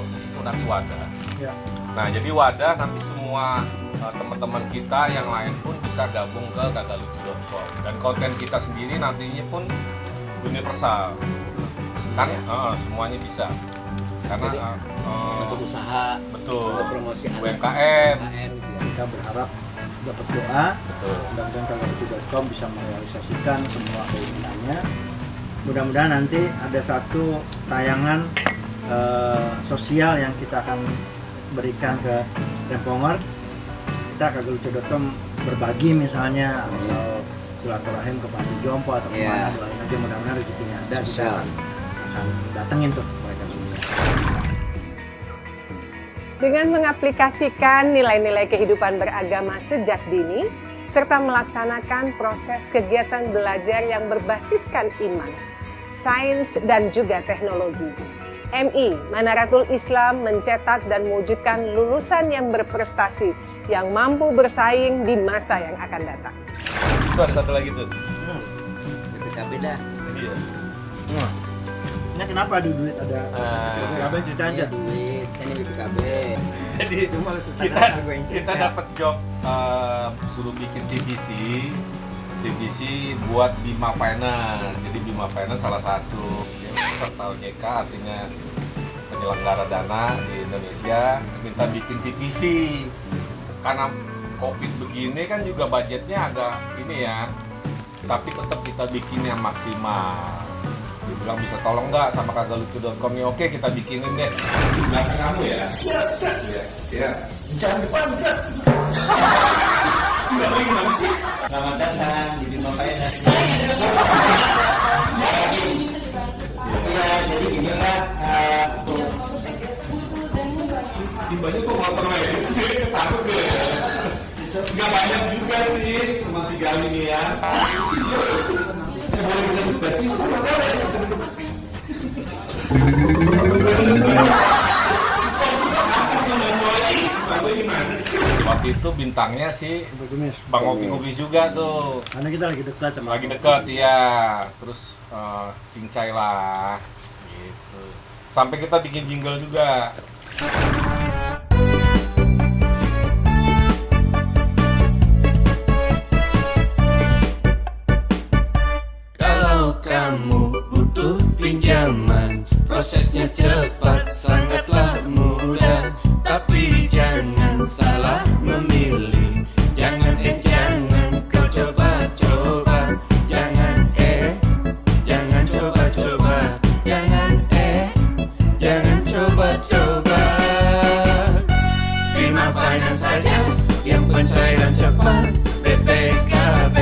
di situ nanti wadah. Ya. Nah jadi wadah nanti semua teman-teman kita yang lain pun bisa gabung ke kagalucu.com dan konten kita sendiri nantinya pun universal. Kan semuanya bisa karena Untuk usaha, betul untuk promosi anak UMKM UMKM gitu ya. Kita berharap dapat doa. betul. Mudah-mudahan kagalucu.com bisa merealisasikan semua keinginannya. Mudah-mudahan nanti ada satu tayangan sosial yang kita akan berikan ke Remponger. Kita kagalucu.com berbagi misalnya atau silaturahim ke Panti Jompo atau Iya. kemana, doain aja mudah-mudahan rezekinya ada, kita Insya akan datengin tuh mereka semua. Dengan mengaplikasikan nilai-nilai kehidupan beragama sejak dini, serta melaksanakan proses kegiatan belajar yang berbasiskan iman, sains, dan juga teknologi. MI, Manaratul Islam mencetak dan mewujudkan lulusan yang berprestasi yang mampu bersaing di masa yang akan datang. Itu ada satu lagi tuh. BPKB dah. Iya. Ini kenapa ada duit ada? BPKB cerita aja. Iya, duit, ini BPKB. Jadi Cuma kita dapat job suruh bikin TVC buat Bima Finance. Jadi Bima Finance salah satu dia peserta OJK, artinya penyelenggara dana di Indonesia, minta bikin TVC. Karena COVID begini kan juga budgetnya agak ini ya, tapi tetap kita bikin yang maksimal. Dibilang bisa tolong nggak sama kagalucu.com ya, oke kita bikinin deh. Di belakang kamu ya. Siap. Siap. Jangan depan, kan? Selamat datang di Bima Finance. Iya, jadi ini Pak. Di banyak kok motor ya, takut gue ya. Nggak banyak juga sih, cuma 3 ini ya. Waktu itu bintangnya sih Bang Opi juga tuh. Karena kita lagi dekat sama. Lagi dekat ya, terus cincai lah gitu. Sampai kita bikin jingle juga. Kalau kamu butuh pinjaman, prosesnya cepat, sangatlah mudah. Tapi jangan salah memilih, jangan kau coba-coba. Jangan coba-coba. Jangan coba-coba. Bima Finance saja yang pencairan cepat. BPKB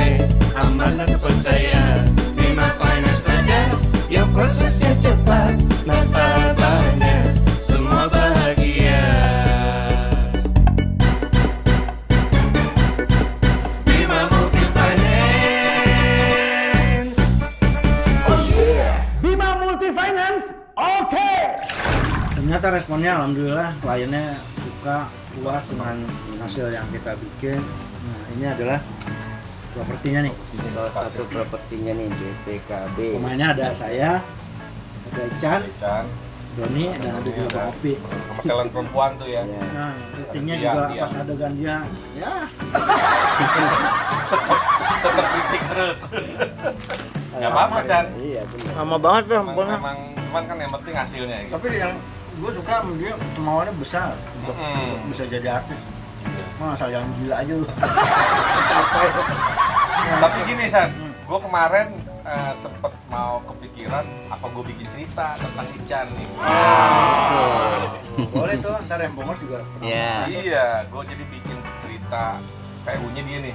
aman dan terpercaya. Bima Finance saja yang prosesnya cepat. Nasabahnya semua bahagia. Bima Multi Finance. Oh yeah. Bima Multi Finance. Oke. Ternyata responnya alhamdulillah kliennya suka, puas dengan hasil yang kita bikin. Nah, ini adalah propertinya nih. Salah satu propertinya nih BPKB. Pemainnya ada saya, ada Ican, Doni, dan ada juga Bang Opi. Sama talent perempuan tuh ya. Nah, syutingnya Dia. juga pas adegan dia, ya Tetap kritik terus. Gak apa-apa Chan. Iya, benar. Lama banget tuh handphonenya. Memang cuman kan yang penting hasilnya gitu. tapi yang gue suka sama dia kemauannya besar untuk bisa jadi artis. Masa yang gila aja lu. Capek. Tapi gini San, gue kemarin sempet mau kepikiran apa gue bikin cerita tentang Ican nih. Boleh tuh, ntar Rempongers juga. Iya. Iya, gue jadi bikin cerita PU-nya dia nih.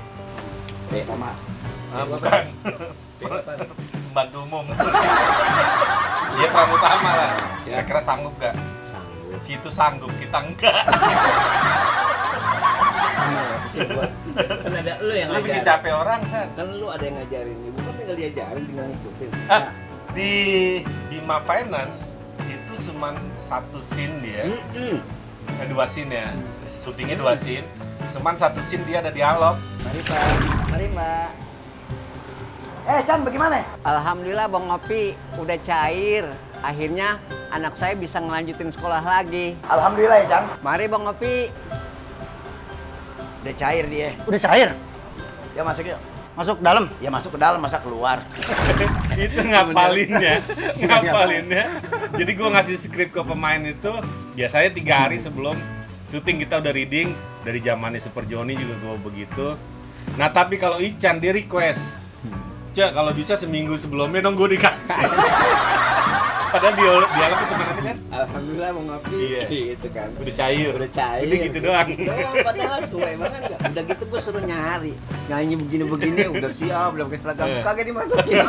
Sama. Bukan. Pembantu umum. Dia peran utama lah. Kira-kira sanggup gak? Sanggup. Si itu sanggup, kita enggak. Kan ada lu yang Lu bikin ngajarin. capek orang, San. Kan lu ada yang ngajarin. Ibu kan tinggal diajarin, tinggal ngikutin. Di Bima Finance itu cuma satu scene dia. Dua scene ya. Syutingnya 2 scene. Cuman satu scene dia ada dialog. Mari Pak, mari Mbak. Chan bagaimana? Alhamdulillah Bang Opi udah cair. Akhirnya anak saya bisa ngelanjutin sekolah lagi. Alhamdulillah ya, Chan. Mari Bang Opi. Udah cair dia. Udah cair? Ya masuk yuk. Masuk dalam? Ya masuk ke dalam, masa keluar. Itu ngapalinnya. Jadi gue ngasih skrip ke pemain itu biasanya 3 hari sebelum syuting kita udah reading. Dari zamannya Super Joni juga gue begitu. Nah tapi kalau Ican dia request, Cak kalau bisa seminggu sebelumnya dong gue dikasih. Padahal dialognya cuma nanti kan. Alhamdulillah Bang Opi. Iya. Gitu kan. Udah cair. Udah cair. Udah gitu doang. Padahal sesuai banget enggak? Udah gitu gue suruh nyari. Nyanyi begini-begini udah siap, udah pakai seragam. Kagak dimasukin.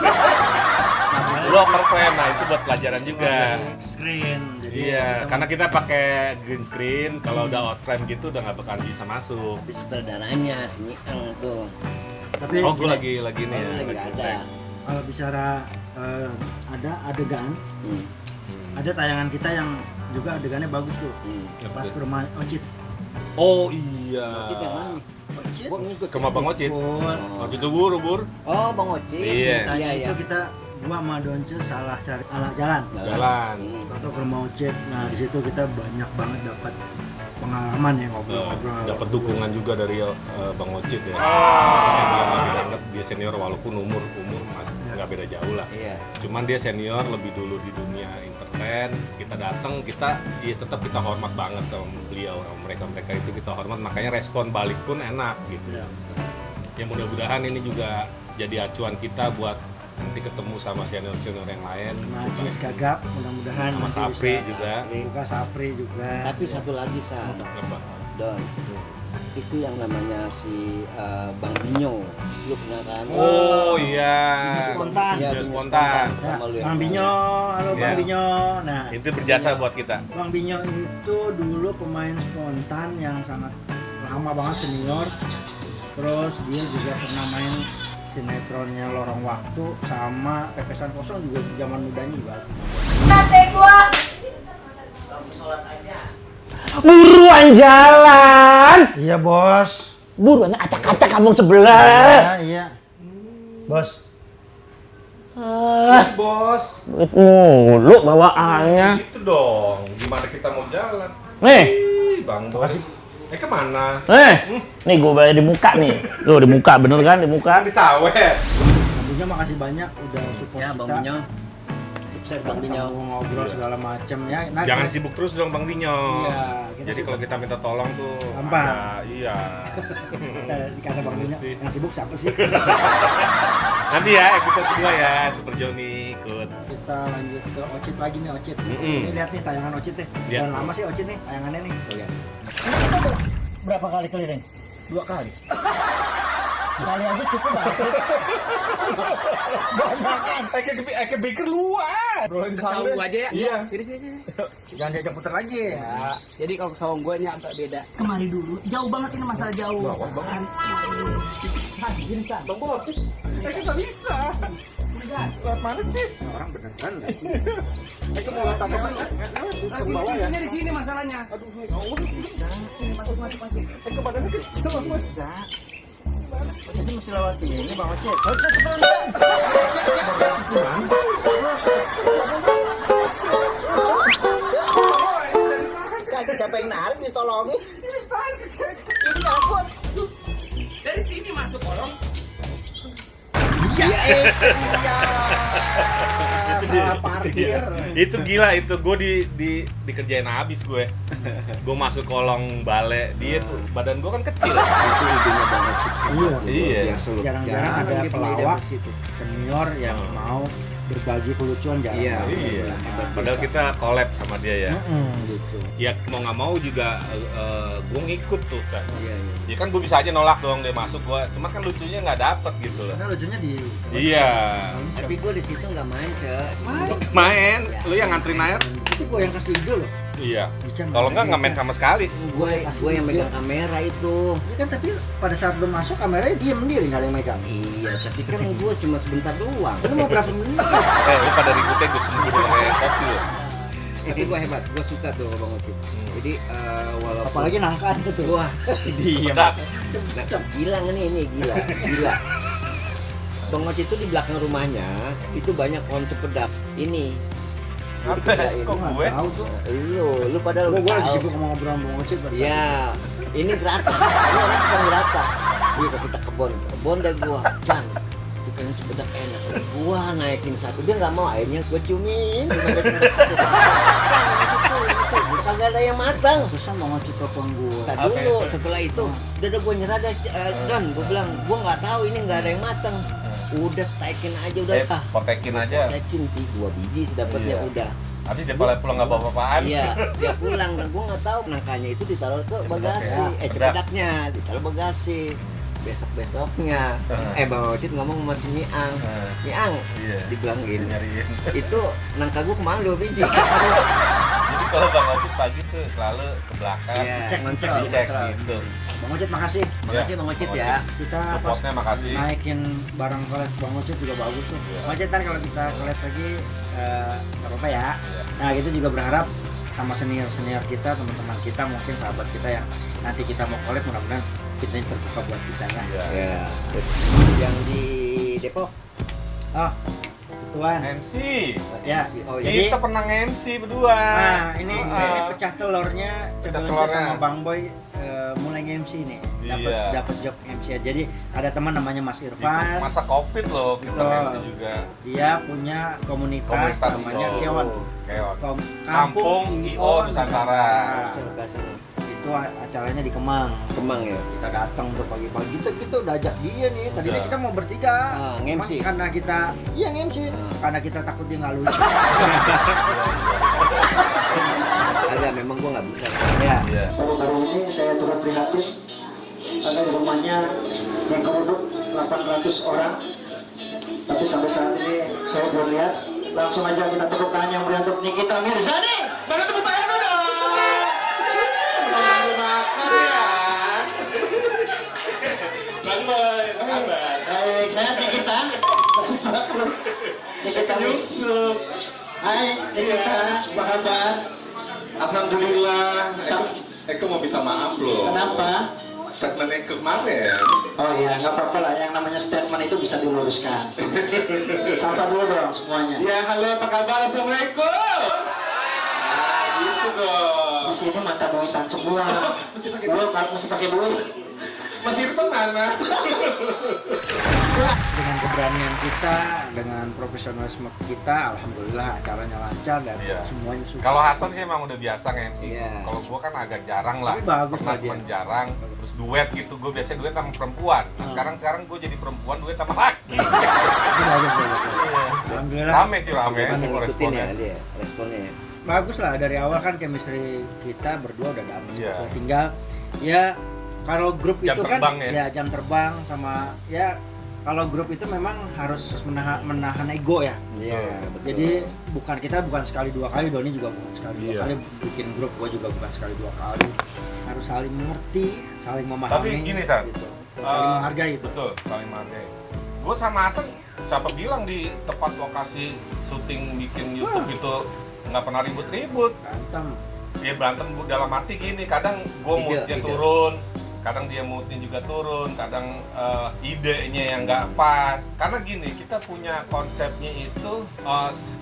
Lu overframe, nah itu buat pelajaran juga. Screen. Jadi Iya, karena kita pakai green screen, kalau udah outframe gitu udah nggak bakalan bisa masuk. Tapi sutradaranya si Miang tuh. tapi Oh, gue lagi ini ya. Lagi nggak ada. kalau bicara ada adegan, ada tayangan kita yang juga adegannya bagus tuh. Pas ke rumah Ocit. Oh iya. Ocit yang mana nih? Gua ngikut. Ke rumah Bang Ocit. Ocit tuh bur. Oh, Bang Ocit. Iya. Tanya itu kita gua sama Donce salah cari jalan. Jalan. Atau ke rumah Ocit. Nah, di situ kita banyak banget dapat pengalaman ya ngobrol-ngobrol. Dapat dukungan juga dari Bang Ocit ya. Senior banget, dia senior walaupun umur masih nggak beda jauh lah. Iya. Cuman dia senior lebih dulu di dunia entertain. Kita datang, tetap kita hormat banget sama beliau, sama mereka itu kita hormat. Makanya respon balik pun enak gitu. Ya mudah-mudahan ini juga jadi acuan kita buat nanti ketemu sama senior-senior yang lain. Najis Gagap, mudah-mudahan Sama nanti Sapri bisa juga. buka Sapri juga. Tapi satu lagi Don, itu yang namanya si Bang Binyo, lu kenal kan? Oh iya. Binyo Spontan. Iya, Binyo Binyo Spontan. Ya, Sama lu yang Bang Binyo, halo Bang Ya. Binyo. Nah, Itu berjasa buat kita. Bang Binyo itu dulu pemain spontan yang sangat lama banget senior. Terus dia juga pernah main sinetronnya Lorong Waktu sama Pepesan Kosong juga zaman mudanya juga. Buruan jalan. Iya bos. Buruan acak-acak kampung sebelah. Iya. Bos. Bos. Duit mulu bawaannya. Gitu dong. Gimana kita mau jalan? Nih, Bang Bos. Kemana? nih gue bayar di muka nih. Tuh di muka, bener kan di muka? Di sawet. Bang Binyo makasih banyak udah support Ya, kita. Bang Binyo. Sukses Bang Binyo. Ngobrol segala macem ya. Nah, Jangan sibuk terus dong Bang Binyo. Iya, kita Jadi sibuk. kalau kita minta tolong tuh Gampang. Iya. Kita dikata Bang Binyo, Sih. yang sibuk siapa sih? Nanti ya episode kedua ya Super Joni ikut. Kita lanjut ke Ocit lagi nih, Ocit. Mm-mm. Ini lihat nih tayangan Ocit nih. Iya. Udah lama sih Ocit nih tayangannya nih. Iya. Ini tuh berapa kali keliling? 2 kali. Sekali aja cukup banget. Banyakan. Eke bikin luas. Sawung gua aja ya. Iya. Sini. Jangan diajak puter lagi. Ya, jadi kalau sawung gua ini agak beda. Kemari dulu, jauh banget ini masalah jauh. Bang Bos. Eke nggak bisa. Lewat mana sih? Orang beneran nggak sih? Eke mau lewat apa sih? Ke bawah ya. Ini di sini masalahnya. Sini masuk. Eke badannya kecil Bang Bos. Bisa. Ocitnya mesti lewat sini Bang Ocit. Ocit cepetan. Siapa yang narik ditolongin? Ini takut. Dari sini masuk kolong. Salah parkir. Itu gila itu gue dikerjain habis gue. Gue masuk kolong bale, dia tuh badan gue kan kecil. Itu idenya banget sih. Iya. Yang selalu Jarang-jarang ada dia punya ide pelawak dari situ. senior yang mau berbagi kelucuan jarang. Iya. Iya. Padahal kita collab sama dia ya. Gitu. Ya mau nggak mau juga gue ngikut tuh kan. Iya. Ya kan gue bisa aja nolak dong dia masuk gue. Cuma kan lucunya nggak dapet gitu loh. Karena lucunya di Iya. Tapi gue di situ nggak main, Cek. Main. Lu yang nganterin air? itu gue yang kasih ide loh. Iya. Bisa Kalau nggak nggak main sama sekali. Gue yang megang kamera itu. Ini kan tapi pada saat lu masuk kameranya diem sendiri nggak ada yang megang. Iya, tapi kan gue cuma sebentar doang. Lu mau berapa menit? Lu pada ributnya gue sendiri kayak kopi loh. Tapi gue hebat, gue suka tuh Bang Ocit. Jadi walaupun Apalagi nangka itu. wah, Iya. nah, gila ini gila. Bang Ocit itu di belakang rumahnya itu banyak pohon cempedak. Ini dikerjain. Kok gue? Tahu tuh. Lu padahal Gue udah lagi tahu. sibuk ngobrol sama Bang Ocit. Iya, ini gerata. Ini orang sedang gerata. Iya, kita kebon deh gua. Cang, itu kayaknya cempedak enak. Gua naikin satu, dia nggak mau airnya gua ciumin. Kagak ada yang matang. Terusan Bang Ocit telepon gue. Tadi dulu, setelah itu udah gua nyerah dah, Don. Gua bilang, gua nggak tahu ini nggak ada yang matang. Udah taikin aja udah. Potekin aja. Taikin 2 biji sih dapatnya Iya. udah. Habis dia pulang nggak bawa apa-apaan. Iya, dia pulang dan gua nggak tahu nangkanya itu ditaruh ke bagasi, cempedaknya ditaruh bagasi. Besok-besoknya, Bang Ocit ngomong sama si Miang, Miang, Iya. dibilang gini, Nyariin. itu nangka gua kemana 2 biji? Jadi kalau Bang Ocit pagi tuh selalu ke belakang, Iya, Ngecek dicek gitu. Bang Ocit makasih. Makasih Bang Ocit ya. Kita pas Supportnya makasih. naikin barang collab Bang Ocit juga bagus tuh. Bang Ocit ntar kalau kita collab lagi nggak apa-apa ya. Nah kita juga berharap sama senior kita, teman-teman kita, mungkin sahabat kita yang nanti kita mau collab, mudah-mudahan fitnya terbuka buat kita ya. Ya, sip. Yang di Depok. Oh, ituan. MC. Ya. Oh, Jadi Kita pernah MC berdua. nah, ini pecah telurnya Pecah Cebonce telurnya. sama Bang Boy mulai MC nih. Iya. Dapat job MC. Jadi ada teman namanya Mas Itu Irfan. masa Covid loh kita Betul. MC juga. Dia punya komunitas namanya IO. Keon. Keon. Kampung IO Nusantara. Itu acaranya di Kemang. Kemang ya. Kita datang tuh pagi-pagi, kita udah ajak dia nih. Tadinya Iya. kita mau bertiga. nge-MC. Cuman karena kita nge-MC. Karena kita takut dia nggak lucu. Agak memang gua nggak bisa. Ya. Iya. Baru-baru ini saya turut prihatin ada di rumahnya digeruduk 800 orang. Tapi sampai saat ini saya belum lihat. Langsung aja kita tepuk tangan yang meriah untuk Nikita Mirzani. Bagaimana tepuk tangan dulu dong? Baik, saya Nikita. Nikita Yusuf. Hai, Nikita. Apa kabar? Alhamdulillah. Eko mau minta maaf loh. Kenapa? Statement yang kemarin. Oh iya, nggak apa-apa lah. Yang namanya statement itu bisa diluruskan. Sapa dulu dong semuanya. Ya halo, apa kabar? Assalamualaikum. Gitu dong. Di sini mata duitan semua. Mesti pakai duit. Mas Irfan mana? Dengan keberanian kita, dengan profesionalisme kita, alhamdulillah acaranya lancar dan Iya. semuanya suka. Kalau Hasan sih emang udah biasa nge-MC. Iya. Kalau gua kan agak jarang lah. Tapi bagus Pernah lah dia. cuman jarang. Terus duet gitu. Gue biasanya duet sama perempuan. Nah, sekarang gue jadi perempuan duet sama laki. Itu bagus. Alhamdulillah. Rame sih rame Masih semua ngikutin ya responnya. dia responnya. Ya. Bagus lah, dari awal kan chemistry kita berdua udah dapet. Iya. Tinggal ya kalau grup Jam itu terbang kan ya? jam terbang sama ya kalau grup itu memang harus menahan ego ya. Iya, betul. Jadi kita bukan sekali dua kali, Doni juga bukan sekali dua Iya. kali bikin grup, gua juga bukan sekali dua kali. Harus saling mengerti, saling memahami. Tapi gini, San. gitu. Dan saling menghargai itu. Betul, saling menghargai. Gue sama Hasan, siapa bilang di tempat lokasi syuting bikin YouTube itu nggak pernah ribut-ribut. Berantem. Dia berantem dalam arti gini, kadang gue moodnya ide. turun, kadang dia moodnya juga turun, kadang idenya yang nggak pas. Karena gini, kita punya konsepnya itu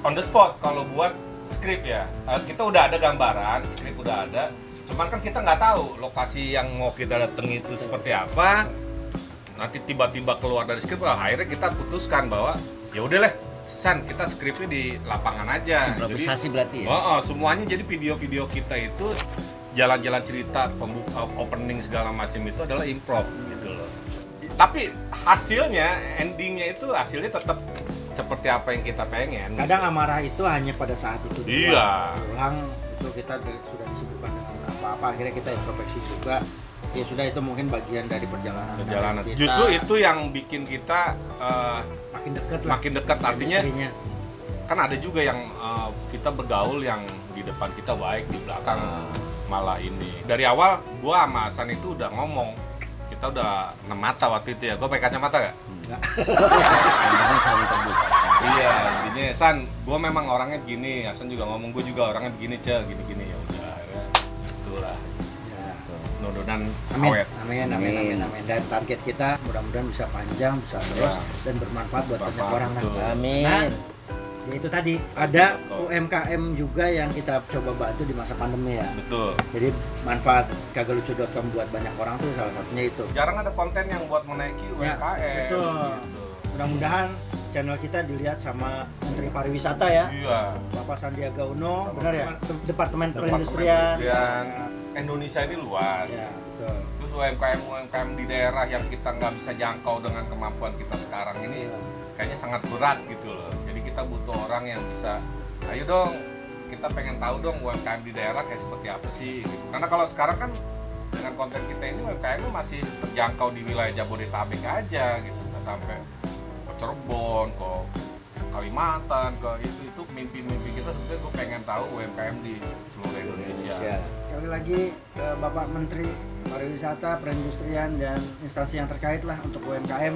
on the spot kalau buat skrip ya. Kita udah ada gambaran, skrip udah ada, cuman kan kita nggak tahu lokasi yang mau kita dateng itu seperti apa. Nanti tiba-tiba keluar dari skrip, akhirnya kita putuskan bahwa ya udahlah, San, kita skripnya di lapangan aja. Improvisasi berarti ya? Semuanya jadi video-video kita itu jalan-jalan cerita, opening segala macam itu adalah improv gitu loh. Tapi hasilnya, endingnya itu hasilnya tetap seperti apa yang kita pengen. Kadang amarah itu hanya pada saat itu. Iya. Pulang itu kita sudah disibukkan dengan apa-apa, akhirnya kita introspeksi juga. Ya sudah, itu mungkin bagian dari perjalanan. Kita. Justru itu yang bikin kita makin dekat lah. makin dekat. Artinya Chemistry-nya. kan ada juga yang kita bergaul yang di depan kita baik, di belakang malah ini. Dari awal gua sama Hasan itu udah ngomong, kita udah 6 mata waktu itu ya. Gua pakai kacamata gak? Iya, intinya San, gua memang orangnya begini. Hasan juga ngomong, gua juga orangnya begini, gini-gini. Ya udah, ya, itulah. Mudah-mudahan awet. Amin. Dan target kita mudah-mudahan bisa panjang, bisa terus dan bermanfaat buat banyak orang. Amin. Nah, ya itu tadi ada UMKM juga yang kita coba bantu di masa pandemi ya. Betul. Jadi manfaat kagalucu.com buat banyak orang tuh salah satunya itu. Jarang ada konten yang buat menaiki Ya, UMKM. betul. Gitu. Mudah-mudahan channel kita dilihat sama Menteri Pariwisata ya. Iya. Bapak Sandiaga Uno, Sama benar ya? Departemen Departemen Perindustrian. Perindustrian. Indonesia ini luas. Ya, betul. Terus UMKM di daerah yang kita nggak bisa jangkau dengan kemampuan kita sekarang ini kayaknya sangat berat gitu loh. Jadi kita butuh orang yang bisa, ayo dong, kita pengen tahu dong UMKM di daerah kayak seperti apa sih gitu. Karena kalau sekarang kan dengan konten kita ini UMKM masih terjangkau di wilayah Jabodetabek aja gitu. Kita sampai ke Cirebon, ke Kalimantan, ke itu mimpi-mimpi kita sebenarnya gue pengen tahu UMKM di seluruh Indonesia. Sekali lagi Bapak Menteri Pariwisata, Perindustrian dan instansi yang terkait lah untuk UMKM.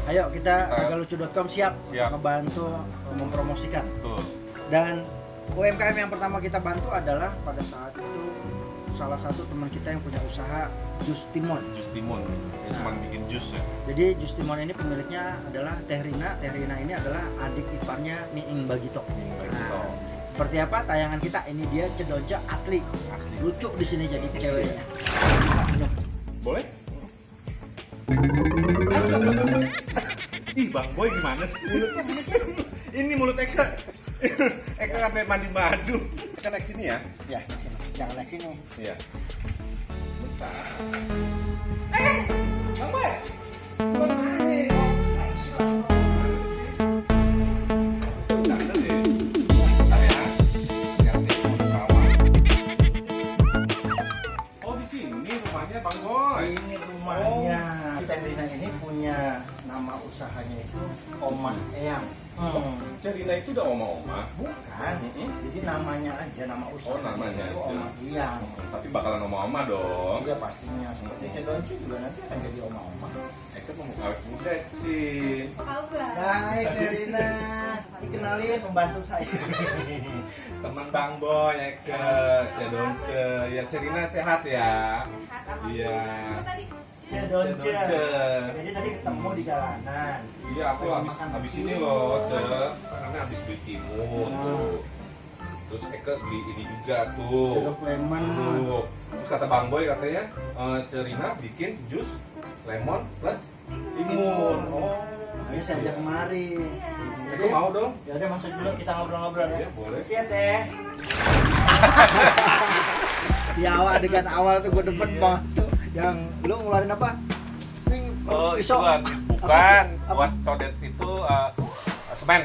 Ayo kita kagalucu.com siap Siap. membantu mempromosikan. Betul. Dan UMKM yang pertama kita bantu adalah pada saat itu salah satu teman kita yang punya usaha jus timun. Jus timun, ini cuma bikin jus ya. Jadi jus timun ini pemiliknya adalah Teh Rina. Teh Rina ini adalah adik iparnya Miing Bagito. Nah, seperti apa tayangan kita? Ini dia cedonca asli. Lucu di sini jadi ceweknya. Boleh? Ih, Bang Boy gimana sih? Mulutnya mana sih? Ini mulut Eka. Eka sampai mandi madu. Eka naik sini ya? Ya, naik sini. Jangan naik sini. Iya. Bentar. Bang Boy. Bang naik. Oh, di sini rumahnya Bang Boy. Ini rumahnya. Teh Rina ini punya nama usahanya itu Omah Eyang. Cerina itu udah oma-oma? Bukan. Jadi namanya aja, nama usaha. Oh, namanya itu aja. Omah Eyang. Tapi bakalan oma-oma cedonca Iya pastinya. Seperti cedonca juga nanti akan jadi oma-oma. Eka mau awet muda sih. Hai Teh Rina. Dikenalin pembantu saya. Teman Bang Boy, Eka, cedonca. Ya, Cerina sehat ya? Iya. Cedonca. Jadi tadi ketemu di jalanan. Iya, aku habis ini loh, karena habis beli timun tuh. Terus Eka beli ini juga tuh. Jeruk lemon. Tuh. Terus kata Bang Boy katanya, Cerina bikin jus lemon plus timun. Oh, Ayo saya ajak kemari. Eka mau dong? Ya udah masuk dulu kita ngobrol-ngobrol ya. Iya, boleh. Siap Teh. Di awal adegan awal tuh gue demen banget tuh. Yang lu ngeluarin apa? Oh, itu Pisau. bukan buat codet itu semen.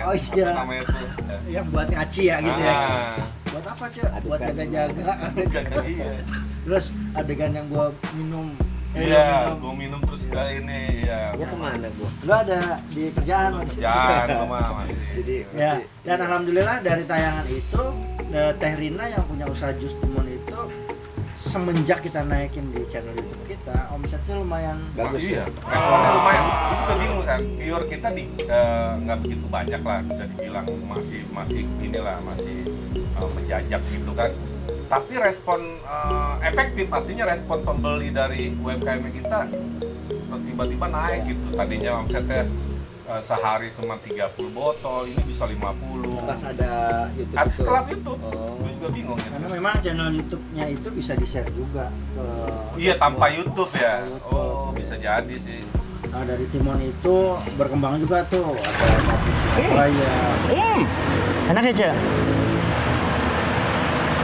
Oh iya. Apa namanya itu? Yang buat ngaci ya gitu ya. Buat apa Cek? Buat jaga-jaga. Jaga iya. Terus adegan yang gua minum. Iya, gua minum terus ke ini ya. Gua kemana gua? Lu ada di kerjaan Mas? Kerjaan rumah masih. Jadi Ya, dan alhamdulillah dari tayangan itu Teh Rina yang punya usaha jus timun itu semenjak kita naikin di channel YouTube kita, omsetnya lumayan Bagus iya. Responnya lumayan. Itu juga bingung kan. Viewer kita di nggak begitu banyak lah, bisa dibilang masih inilah masih menjajak gitu kan. Tapi respon efektif, artinya respon pembeli dari UMKM kita tiba-tiba naik gitu. Tadinya omsetnya sehari cuma 30 botol, ini bisa 50. pas ada YouTube itu. Setelah YouTube, Oh. gue juga bingung gitu. karena memang channel YouTube-nya itu bisa di-share juga ke Iya, tanpa YouTube ya. Oh, bisa jadi sih. Nah, dari timun itu berkembang juga tuh ada kopi Surabaya. Enak ya, Cek?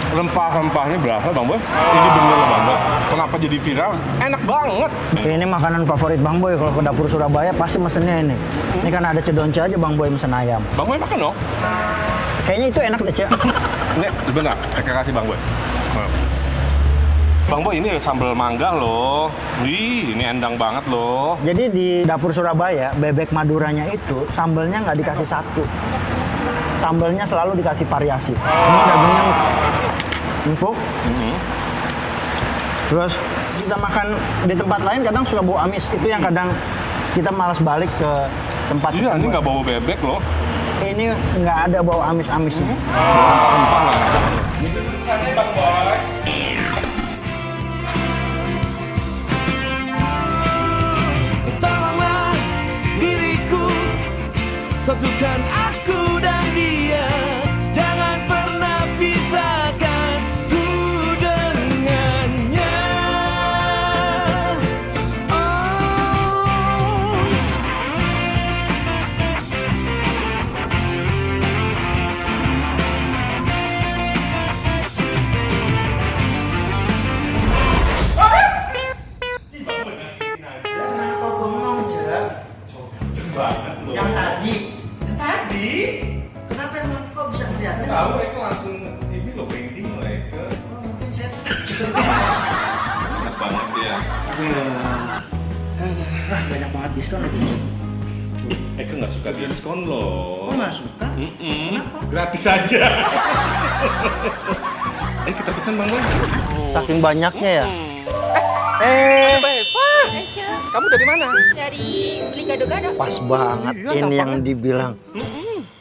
Rempah-rempahnya berasa Bang Boy? Ini bener Bang Boy. Kenapa jadi viral? Enak banget. Ini makanan favorit Bang Boy. Kalau ke dapur Surabaya pasti mesennya ini. Ini kan ada cedonca aja Bang Boy mesen ayam. Bang Boy makan dong? Kayaknya itu enak deh, Cek. Ini sebentar, saya kasih Bang Boy. Bang Boy, ini sambal mangga loh. Wih, ini endang banget loh. Jadi di dapur Surabaya, bebek Maduranya itu sambelnya nggak dikasih satu. Sambelnya selalu dikasih variasi. Ini dagingnya empuk. Terus kita makan di tempat lain kadang suka bau amis. Itu yang kadang kita malas balik ke tempat Iya, ini tersebut. nggak bau bebek loh. Ini nggak ada bau amis-amisnya. Rempah lah. Itu tulisannya Bang Boy. Tolonglah diriku, satukan aku dan dia. Jangan pernah pisahkan ku dengannya. Oh. Kenapa bengong, Cek? Yang tadi? Kenapa emang kok bisa ngeliatnya? Tahu, itu langsung ini loh, branding loh ya. Mungkin saya Enak banget ya. banyak banget diskon itu. Eka nggak suka diskon loh. Kok nggak suka? Kenapa? Gratis aja. Kita pesan Bang Boy. Saking banyaknya ya. Kamu dari mana? Dari beli gado-gado. Pas banget Iya, ini gampang yang kan? dibilang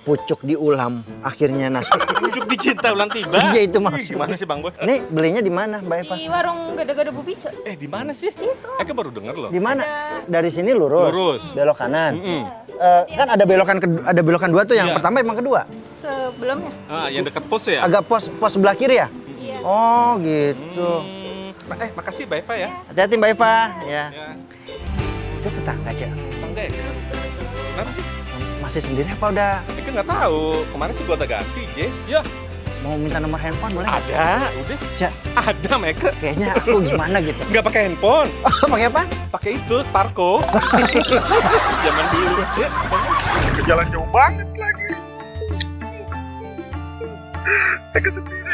pucuk diulam, akhirnya nasi. Pucuk dicinta ulang tiba. Iya itu maksudnya. Gimana sih Bang Boy? Ini belinya di mana, Mbak Eva? Di warung gado-gado Bu Pice. Di mana sih? Eka baru denger loh. Di mana? Dari sini lurus. Lurus. Belok kanan. Kan ada belokan dua tuh, yang pertama emang kedua. Sebelumnya. Yang dekat pos ya? Agak pos sebelah kiri ya? Iya. Oh, gitu. Makasih Mbak Eva ya. Hati-hati Mbak Eva. Ya. Itu tetangga, Cak. Tetangga ya? Kenapa sih? Masih sendiri apa udah? Eka nggak tahu. Kemarin sih gua udah ganti, J. Ya. Mau minta nomor handphone boleh? Ada, udah. Cak. Ada, Meka. Kayaknya aku gimana gitu. Nggak pakai handphone. Pakai apa? Pakai itu, Starco. Zaman dulu. Jalan jauh banget lagi. Eka sendiri.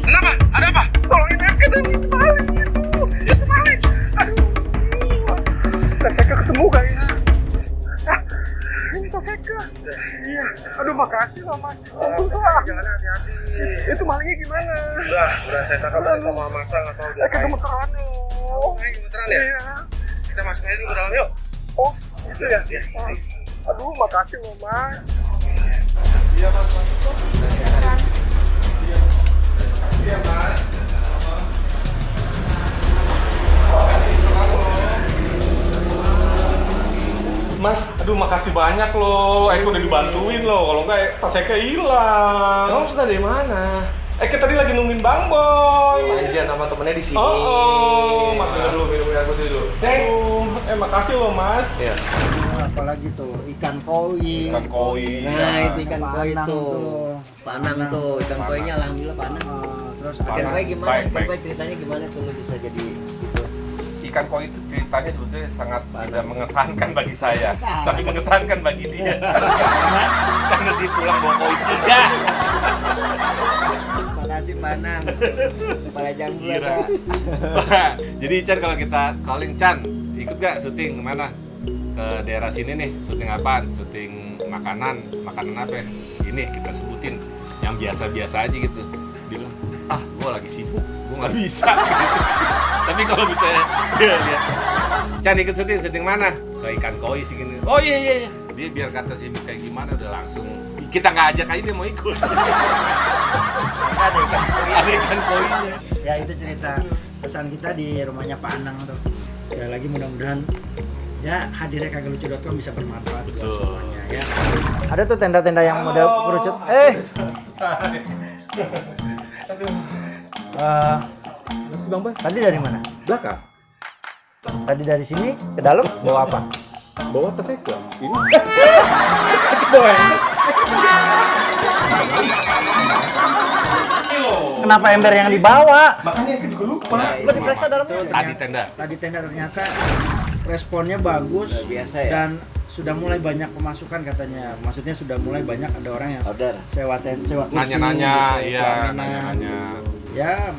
Kenapa? Ada apa? Tolongin Eka dan itu maling itu. Itu maling. Aduh. Tas Eka ketemu gak ya? Ini tas Eka. Iya. Aduh makasih loh Mas. Untung salah. Jangan hati-hati. Itu malingnya gimana? Udah saya tangkap sama masa nggak tahu dia. Eka gemeteran loh. Gemeteran ya? Iya. Kita masuk aja dulu ke dalam yuk. Oh, gitu ya? Iya. Aduh makasih loh Mas. Iya Mas. Iya Mas. Mas, aduh makasih banyak loh. Eko udah dibantuin loh. Kalau enggak tas Eka hilang. Kamu sudah dari mana? Eka tadi lagi nungguin Bang Boy. Janjian sama temennya di sini. Mas minum dulu, aku dulu. Makasih loh Mas. Iya. Apalagi tuh ikan koi. Ikan koi. Nah, itu ikan koi Panang tuh. tuh. Panang tuh, ikan koinya alhamdulillah panang. Terus Ikan koi gimana? Baik, Ikan baik. koi ceritanya gimana tuh lu bisa jadi gitu? Ikan koi itu ceritanya sebetulnya sangat tidak mengesankan bagi saya, tapi mengesankan bagi dia. Karena dia pulang bawa koi 3. Makasih panang. Kepala janggut. Jadi Chan, kalau kita calling Chan, ikut gak syuting kemana? Ke daerah sini nih, syuting apaan? Syuting makanan apa ya? Ini kita sebutin yang biasa-biasa aja gitu. Bilang, gua lagi sibuk, gua nggak bisa. Gitu. Tapi kalau misalnya dia lihat, Chan ikut syuting mana? Ke ikan koi sih gini. Oh iya. Dia biar kata sibuk kayak gimana udah langsung. Kita nggak ajak aja dia mau ikut. Ada ikan koinya. Ya itu cerita pesan kita di rumahnya Pak Anang tuh. Sekali lagi mudah-mudahan ya hadirnya kagalucu.com bisa bermanfaat buat semuanya ya. Ada tuh tenda-tenda yang model kerucut. Si Bang Boy, Tadi dari mana? belakang. Tadi dari sini ke dalam bawa apa? Bawa tas Eka. Ini. Kenapa ember yang dibawa? Makanya Eka juga lupa. Lo diperiksa dalamnya. Tadi tenda. Tadi tenda ternyata responnya bagus Biasa ya. dan sudah mulai banyak pemasukan katanya. Maksudnya sudah mulai banyak ada orang yang Order. sewa kursi, Nanya-nanya, gitu, iya, pelaminan. nanya-nanya. Ya,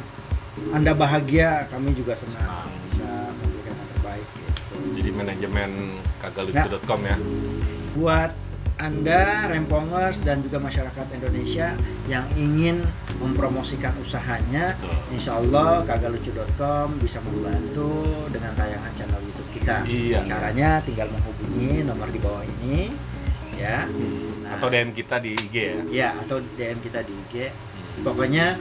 Anda bahagia, kami juga senang bisa memberikan yang terbaik gitu. Jadi manajemen kagalucu.com ya. Buat Anda, Rempongers dan juga masyarakat Indonesia yang ingin mempromosikan usahanya, insya Allah kagalucu.com bisa membantu dengan tayangan channel YouTube kita. Iya. Caranya tinggal menghubungi nomor di bawah ini, ya. Atau DM kita di IG ya. Ya, atau DM kita di IG. Pokoknya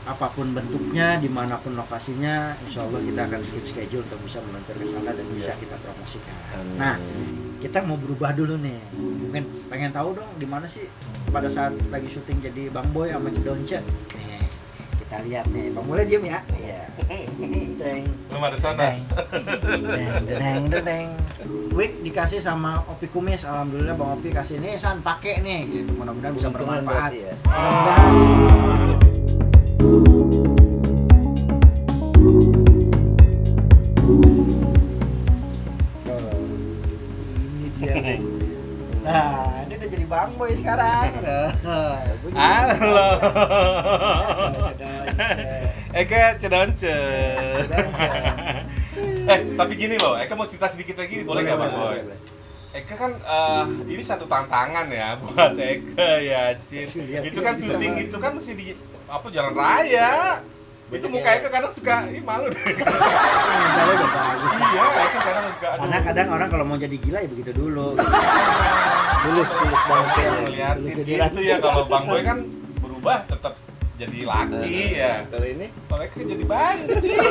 apapun bentuknya, dimanapun lokasinya, insya Allah kita akan bikin schedule untuk bisa meluncur ke sana dan bisa kita promosikan. Nah, kita mau berubah dulu nih. Mungkin pengen tahu dong gimana sih pada saat lagi syuting jadi Bang Boy sama Cedonce. Nih, kita lihat nih. Bang Boy diam ya. Iya. Deng. Belum ada sana. Deng. Wig dikasih sama Opi Kumis. Alhamdulillah Bang Opi kasih nih, San pakai nih. Gitu. Mudah-mudahan bisa Keuntungan bermanfaat. berarti ya. Mudah-mudahan. Ini dia nih. Nah, ini udah jadi Bang Boy sekarang. Halo. Eka Cedonce. Tapi gini loh, Eka mau cerita sedikit lagi, boleh nggak Bang Boy? Eka kan ini satu tantangan ya buat Eka ya, Cin. Itu kan syuting itu kan mesti di jalan raya. Itu mukanya tuh kadang suka malu deh. Mentalnya udah bagus. Iya, itu kadang suka. Karena kadang orang kalau mau jadi gila ya begitu dulu. Tulus banget ya. Lihat Tulus jadi itu ya kalau Bang Boy kan berubah tetap jadi laki ya. Kalau ini kan jadi bayi kecil.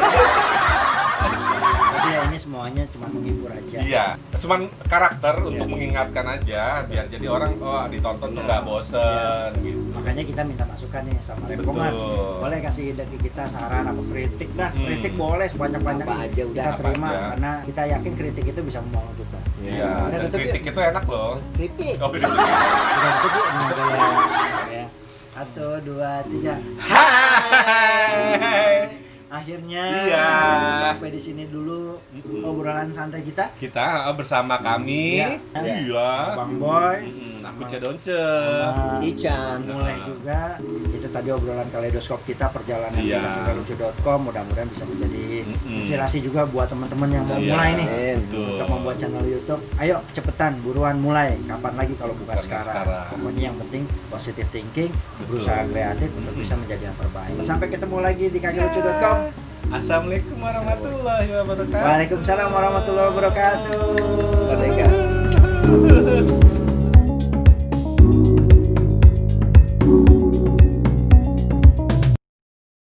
Tapi ya ini semuanya cuma menghibur aja. Iya, cuman karakter untuk mengingatkan aja biar jadi orang ditonton tuh nggak bosen gitu. Makanya kita minta masukan nih sama Rempongers. Boleh kasih ide ke kita saran apa kritik dah. Kritik boleh sebanyak-banyaknya. Apa aja udah, kita apa terima aja. karena kita yakin kritik itu bisa membangun kita. Iya, Udah dan tutup kritik itu enak loh. Kritik. Oh, kritik. Udah tutup yuk. Ya. 1, 2, 3. Hai. Akhirnya Iya. sampai di sini dulu obrolan santai kita. Kita bersama kami. Iya. Bang Boy. Aku Cedonce. Ican. Mulai juga. Itu tadi obrolan kaleidoskop kita perjalanan Iya. kita lucu.com. Mudah-mudahan bisa menjadi inspirasi juga buat teman-teman yang mau mulai nih untuk membuat channel YouTube. Ayo cepetan, buruan mulai. Kapan lagi kalau bukan sekarang. Pokoknya yang penting positive thinking, berusaha kreatif untuk bisa menjadi yang terbaik. Sampai ketemu lagi di kakeklucu.com. Assalamualaikum warahmatullahi wabarakatuh. Waalaikumsalam warahmatullahi wabarakatuh.